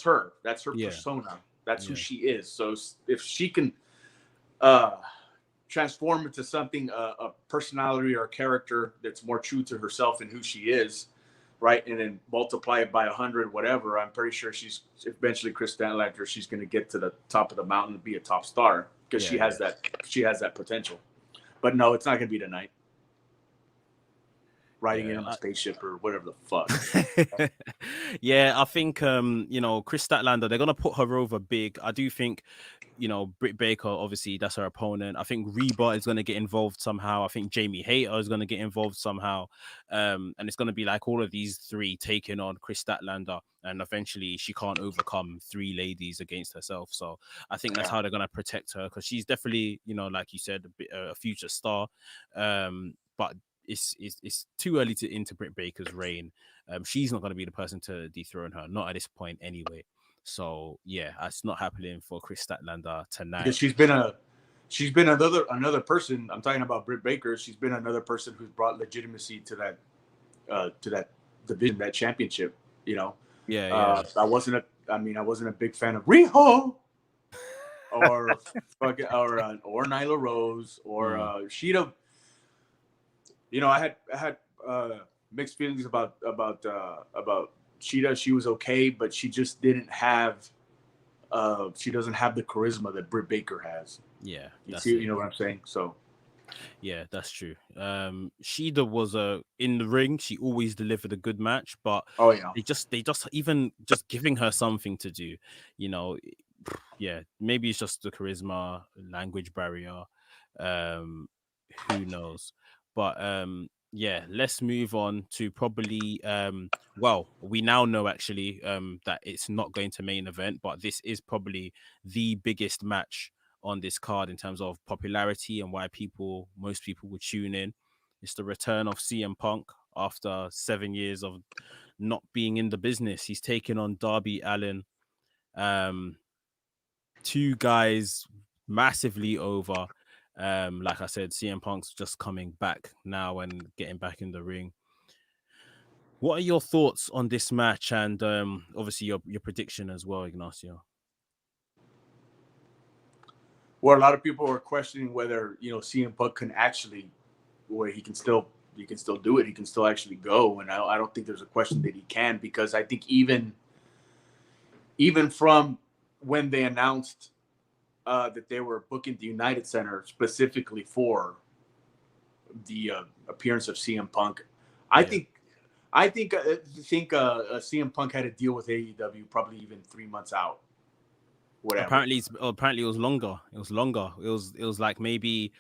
her. That's her persona. That's who she is. So if she can transform into something, a personality or a character that's more true to herself and who she is, right, and then multiply it by 100, whatever, I'm pretty sure she's eventually Chris Statlander. She's going to get to the top of the mountain and be a top star because she has that potential. But no, it's not going to be tonight. Riding in on a spaceship or whatever the fuck. I think Chris Statlander, they're gonna put her over big. I do think Britt Baker, obviously that's her opponent. I think Reba is gonna get involved somehow. I think Jamie Hayter is gonna get involved somehow, and it's gonna be like all of these three taking on Chris Statlander, and eventually she can't overcome three ladies against herself. So I think that's how they're gonna protect her, because she's definitely, like you said, a future star, but it's too early into Britt Baker's reign. She's not going to be the person to dethrone her, not at this point anyway. So yeah, it's not happening for Chris Statlander tonight. Because she's been another person. I'm talking about Britt Baker. She's been another person who's brought legitimacy to that division, that championship. I wasn't a big fan of Riho or Nyla Rose or Shida. I had mixed feelings about Shida. She was okay, but she just didn't have. She doesn't have the charisma that Britt Baker has. Yeah, you know what I'm saying. So, yeah, that's true. Shida was in the ring. She always delivered a good match, but they just even just giving her something to do. Maybe it's just the charisma, language barrier. Who knows? But let's move on to probably we now know actually that it's not going to main event, but this is probably the biggest match on this card in terms of popularity and why most people would tune in. It's the return of CM Punk after 7 years of not being in the business. He's taken on Darby Allin. Two guys massively over. Like I said, CM Punk's just coming back now and getting back in the ring. What are your thoughts on this match and obviously your prediction as well, Ignacio? Well, a lot of people are questioning whether CM Punk can actually, where he can still do it. He can still actually go, and I don't think there's a question that he can, because I think even from when they announced that they were booking the United Center specifically for the appearance of CM Punk, I think CM Punk had a deal with AEW probably even 3 months out. Whatever. Apparently it was longer. It was like maybe,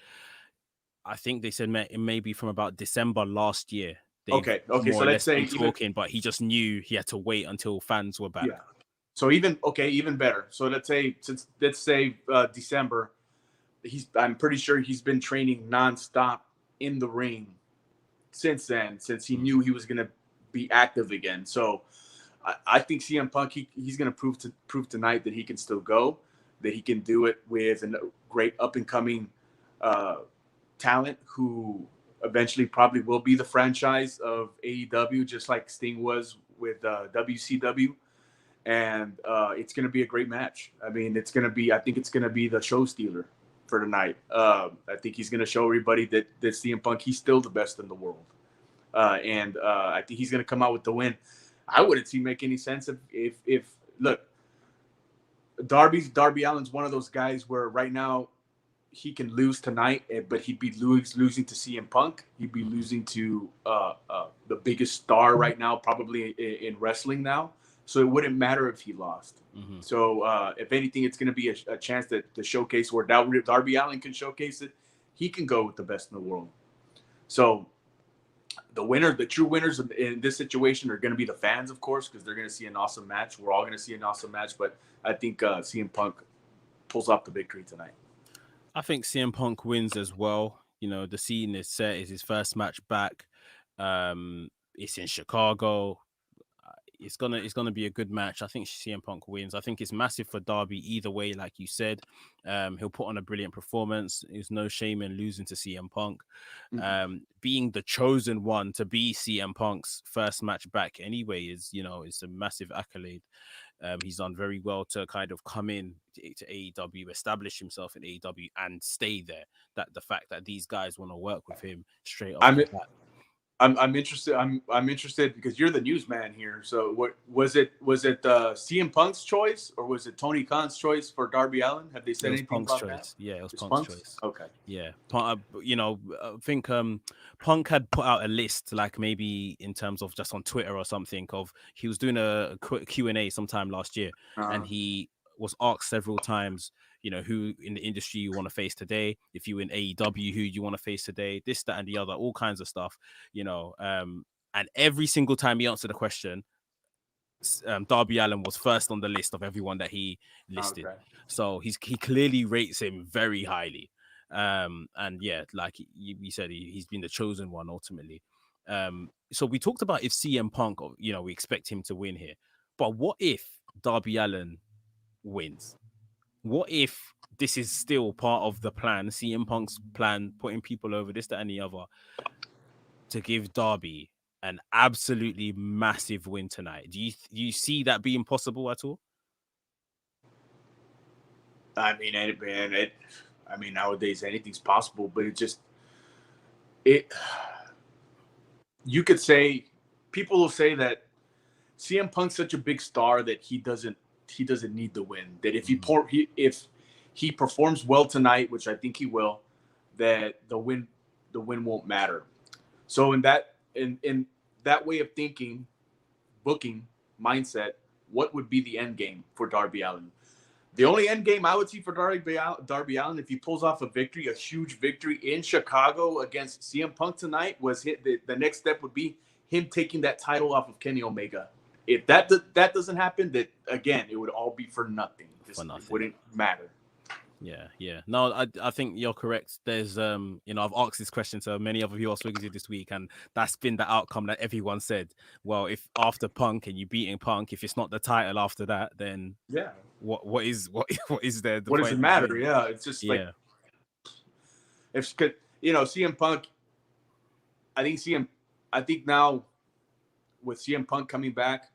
I think they said maybe from about December last year. Okay. So let's say talking, but he just knew he had to wait until fans were back. Yeah. So even better. So let's say December. I'm pretty sure he's been training nonstop in the ring since then, since he knew he was going to be active again. So I think CM Punk, he's going to prove tonight that he can still go, that he can do it with a great up and coming talent who eventually probably will be the franchise of AEW, just like Sting was with WCW. And it's going to be a great match. I mean, I think it's going to be the show stealer for tonight. I think he's going to show everybody that CM Punk, he's still the best in the world. And I think he's going to come out with the win. I wouldn't see make any sense if look, Darby Allin's one of those guys where right now he can lose tonight, but he'd be losing to CM Punk. He'd be losing to the biggest star right now, probably in wrestling now. So it wouldn't matter if he lost. Mm-hmm. So if anything, it's going to be a chance to showcase where Darby Allin can showcase it. He can go with the best in the world. So the true winners in this situation are going to be the fans, of course, because they're going to see an awesome match. We're all going to see an awesome match, but I think CM Punk pulls off the victory tonight. I think CM Punk wins as well. The scene is set. It's his first match back. It's in Chicago. It's gonna be a good match. I think CM Punk wins. I think it's massive for Darby either way, like you said. He'll put on a brilliant performance. There's no shame in losing to CM Punk. Being the chosen one to be CM Punk's first match back anyway is a massive accolade. He's done very well to kind of come in to AEW, establish himself in AEW, and stay there. That the fact that these guys want to work with him straight off the bat. I'm interested. I'm interested because you're the newsman here. So what was it? Was it CM Punk's choice or was it Tony Khan's choice for Darby Allin? Have they said anything Punk's about choice. that? Yeah, it was Punk's choice. Okay. Yeah, I think Punk had put out a list, like maybe in terms of just on Twitter or something, of he was doing a quick Q&A sometime last year, and he was asked several times, who in the industry you want to face today, if you in AEW, who you want to face today, this, that, and the other, all kinds of stuff, and every single time he answered a question, Darby Allin was first on the list of everyone that he listed. Okay. So he clearly rates him very highly. And yeah, like you said, he's been the chosen one ultimately. So we talked about if CM Punk, we expect him to win here, but what if Darby Allin wins? What if this is still part of the plan, CM Punk's plan, putting people over, this, that, and the other, to give Darby an absolutely massive win tonight? Do you see that being possible at all? I mean, nowadays anything's possible, but you could say, people will say that CM Punk's such a big star that he doesn't need the win. That if he performs well tonight, which I think he will, that the win won't matter. So in that way of thinking, booking mindset, what would be the end game for Darby Allin? The only end game I would see for Darby Allin, if he pulls off a huge victory in Chicago against CM Punk tonight, was the next step would be him taking that title off of Kenny Omega. If that doesn't happen, that again, it would all be for nothing. It wouldn't matter. Yeah. No, I think you're correct. There's I've asked this question to many other people I've spoken to this week, and that's been the outcome that everyone said. Well, if after Punk and you beating Punk, if it's not the title after that, then Yeah. what is there the What does it point of matter? doing it? Yeah, it's just like Yeah. if CM Punk. I think CM. I think now with CM Punk coming back,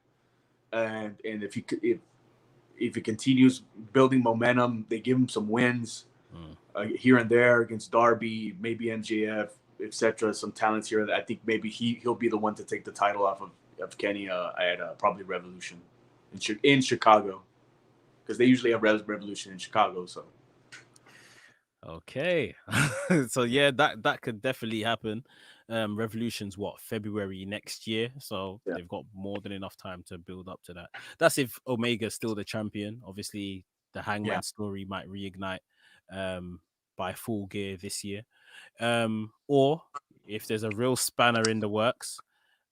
and if he continues building momentum, they give him some wins Mm. here and there against Darby, maybe MJF, etc. Some talents here. I think maybe he'll be the one to take the title off of Kenny at probably Revolution in Chicago, because they usually have Revolution in Chicago. So Okay. So yeah, that could definitely happen. Revolution's what, February next year, so yeah, they've got more than enough time to build up to that. That's if Omega's still the champion. Obviously, the yeah, Hangman story might reignite um by Full Gear this year. Or if there's a real spanner in the works,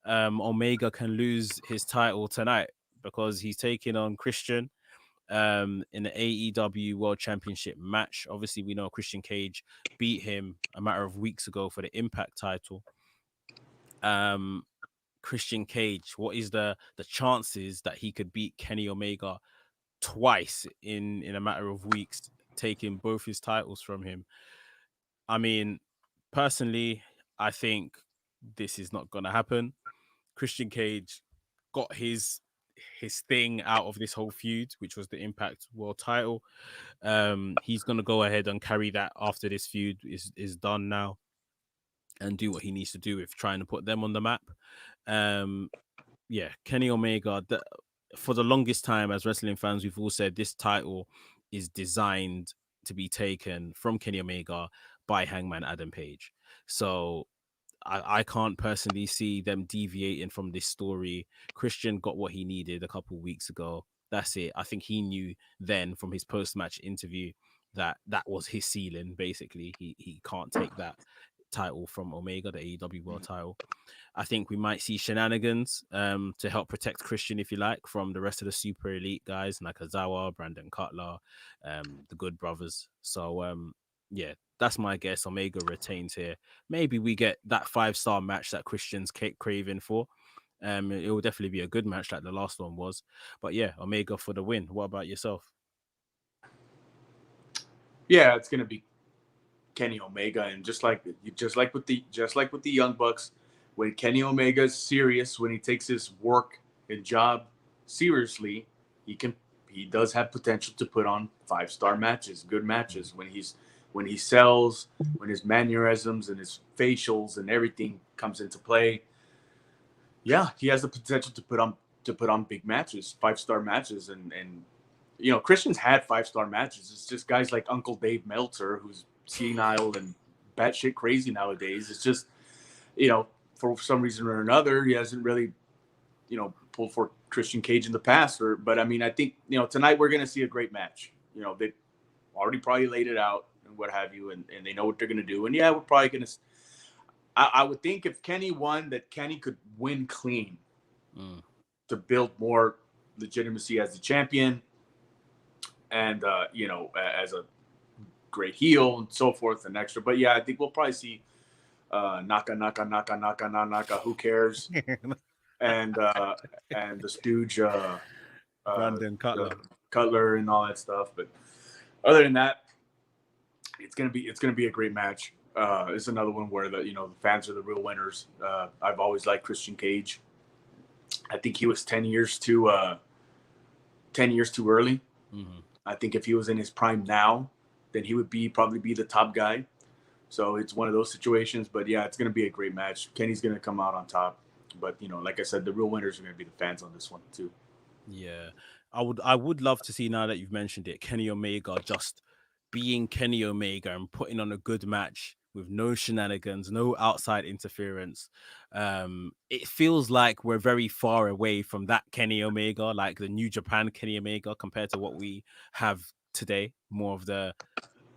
Omega can lose his title tonight because he's taking on Christian in the AEW World Championship match. Obviously, we know Christian Cage beat him a matter of weeks ago for the Impact title. Um, Christian Cage, what is the chances that he could beat Kenny Omega twice in a matter of weeks, taking both his titles from him? I mean, personally, I think this is not gonna happen. Christian Cage got his thing out of this whole feud, which was the Impact World title. He's gonna go ahead and carry that after this feud is done now, and do what he needs to do with trying to put them on the map. Um, yeah, Kenny Omega. For the longest time, as wrestling fans, we've all said this title is designed to be taken from Kenny Omega by Hangman Adam Page. So I can't personally see them deviating from this story. Christian got what he needed a couple of weeks ago. That's it. I think he knew then from his post-match interview that that was his ceiling. Basically, he can't take that title from Omega, the AEW World title. I think we might see shenanigans to help protect Christian, if you like, from the rest of the super elite guys, Nakazawa, Brandon Cutler, the Good Brothers. So yeah, that's my guess. Omega retains here. Maybe we get that 5-star match that Christian's craving for. It will definitely be a good match like the last one was. But yeah, Omega for the win. What about yourself? yeah, it's gonna be Kenny Omega, and just like with the Young Bucks, when Kenny Omega is serious, when he takes his work and job seriously, he can he does have potential to put on 5-star matches, good matches when he sells, when his mannerisms and his facials and everything comes into play. Yeah, he has the potential to put on big matches, 5-star matches, and Christian's had 5-star matches. It's just guys like Uncle Dave Meltzer, who's senile and batshit crazy nowadays. It's just, for some reason or another, he hasn't really, pulled for Christian Cage in the past. But I mean, I think tonight we're gonna see a great match. They already probably laid it out and what have you, and they know what they're gonna do. And yeah, we're probably gonna. I would think if Kenny won, that Kenny could win clean to build more legitimacy as the champion and as a great heel and so forth and extra. But yeah, I think we'll probably see Naka, who cares, and the Stooge, Brandon Cutler. Cutler and all that stuff. But other than that, it's gonna be a great match. It's another one where the fans are the real winners. I've always liked Christian Cage. I think he was 10 years too early. Mm-hmm. I think if he was in his prime now, then he would probably be the top guy. So it's one of those situations. But yeah, it's going to be a great match. Kenny's going to come out on top. But like I said, the real winners are going to be the fans on this one too. Yeah, I would love to see, now that you've mentioned it, Kenny Omega just being Kenny Omega and putting on a good match with no shenanigans, no outside interference. It feels like we're very far away from that Kenny Omega, like the New Japan Kenny Omega, compared to what we have today. More of the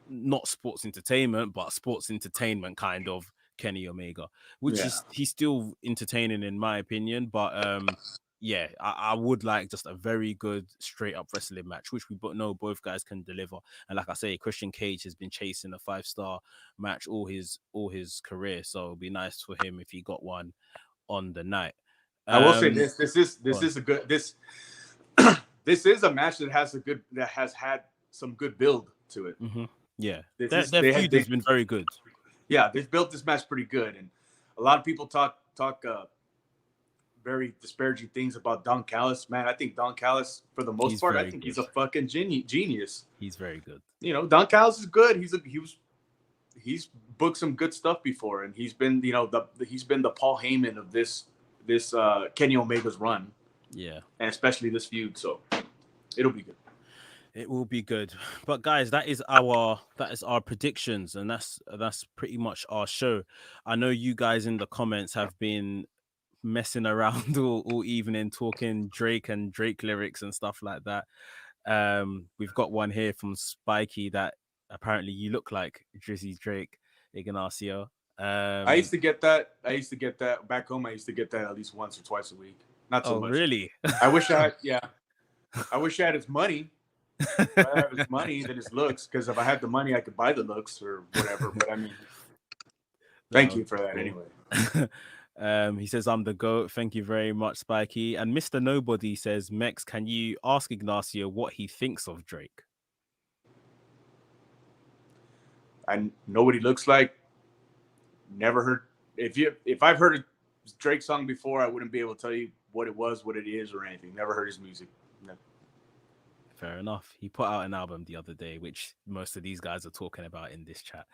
not sports entertainment, but sports entertainment kind of Kenny Omega, which Yeah. is he's still entertaining in my opinion. But yeah, I would like just a very good straight up wrestling match, which we know both guys can deliver. And like I say, Christian Cage has been chasing a 5-star match all his career, so it'd be nice for him if he got one on the night. I will say this: this on. is a good this this is a match that has had some good build to it. Mm-hmm. Yeah, Their feud has been very good. Yeah, they've built this match pretty good, and a lot of people talk very disparaging things about Don Callis. Man, I think Don Callis, for the most part, I think he's a fucking genius. He's very good. You know, Don Callis is good. He's booked some good stuff before, and he's been he's been the Paul Heyman of this Kenny Omega's run. Yeah, and especially this feud. So it'll be good. It will be good. But guys, that is our predictions, and that's pretty much our show. I know you guys in the comments have been messing around all evening talking Drake and Drake lyrics and stuff like that. We've got one here from Spiky that apparently you look like Drizzy Drake, Ignacio. I used to get that back home. I used to get that at least once or twice a week. Not so much. Really? I wish I had his money. If I have his money than his looks, because if I had the money, I could buy the looks or whatever. But I mean, thank you for that anyway. He says, I'm the GOAT. Thank you very much, Spikey. And Mr. Nobody says, Mekz, can you ask Ignacio what he thinks of Drake? I know what he looks like. Never heard. If I've heard a Drake song before, I wouldn't be able to tell you what it was, what it is, or anything. Never heard his music. No. Fair enough. He put out an album the other day, which most of these guys are talking about in this chat.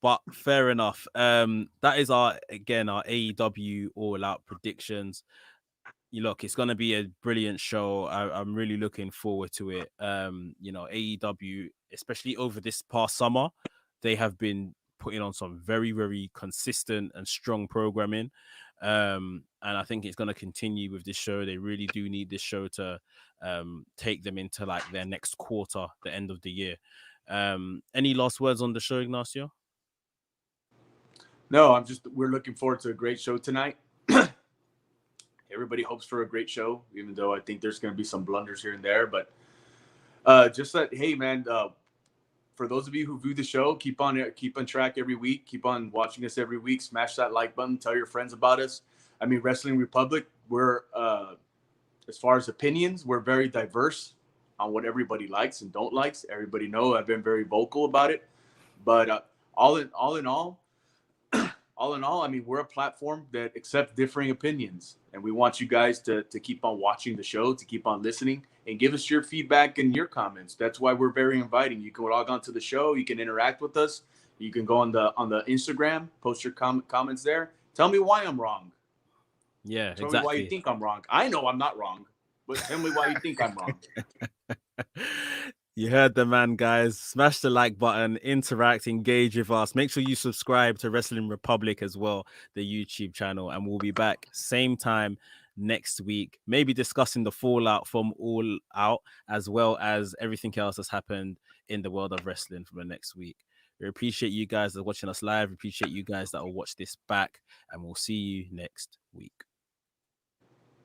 But fair enough. That is our AEW All Out predictions. Look, it's going to be a brilliant show. I'm really looking forward to it. AEW, especially over this past summer, they have been putting on some very, very consistent and strong programming. And I think it's going to continue with this show. They really do need this show to take them into like their next quarter, the end of the year. Any last words on the show, Ignacio? No, we're looking forward to a great show tonight. Everybody hopes for a great show, even though I think there's going to be some blunders here and there. But hey, man, for those of you who view the show, keep on track every week. Keep on watching us every week. Smash that like button. Tell your friends about us. I mean, Wrestling Republic, we're, as far as opinions, we're very diverse on what everybody likes and don't likes. Everybody know I've been very vocal about it. But all in all, I mean, we're a platform that accepts differing opinions. And we want you guys to keep on watching the show, to keep on listening, and give us your feedback and your comments. That's why we're very inviting. You can log on to the show. You can interact with us. You can go on the Instagram, post your comments there. Tell me why I'm wrong. Yeah, tell exactly. me why you think I'm wrong. I know I'm not wrong, but tell me why you think I'm wrong. You heard the man, guys. Smash the like button, interact, engage with us. Make sure you subscribe to Wrestling Republic as well, the YouTube channel, and we'll be back same time next week, maybe discussing the fallout from All Out, as well as everything else that's happened in the world of wrestling for the next week. We appreciate you guys that are watching us live. We appreciate you guys that will watch this back, and we'll see you next week.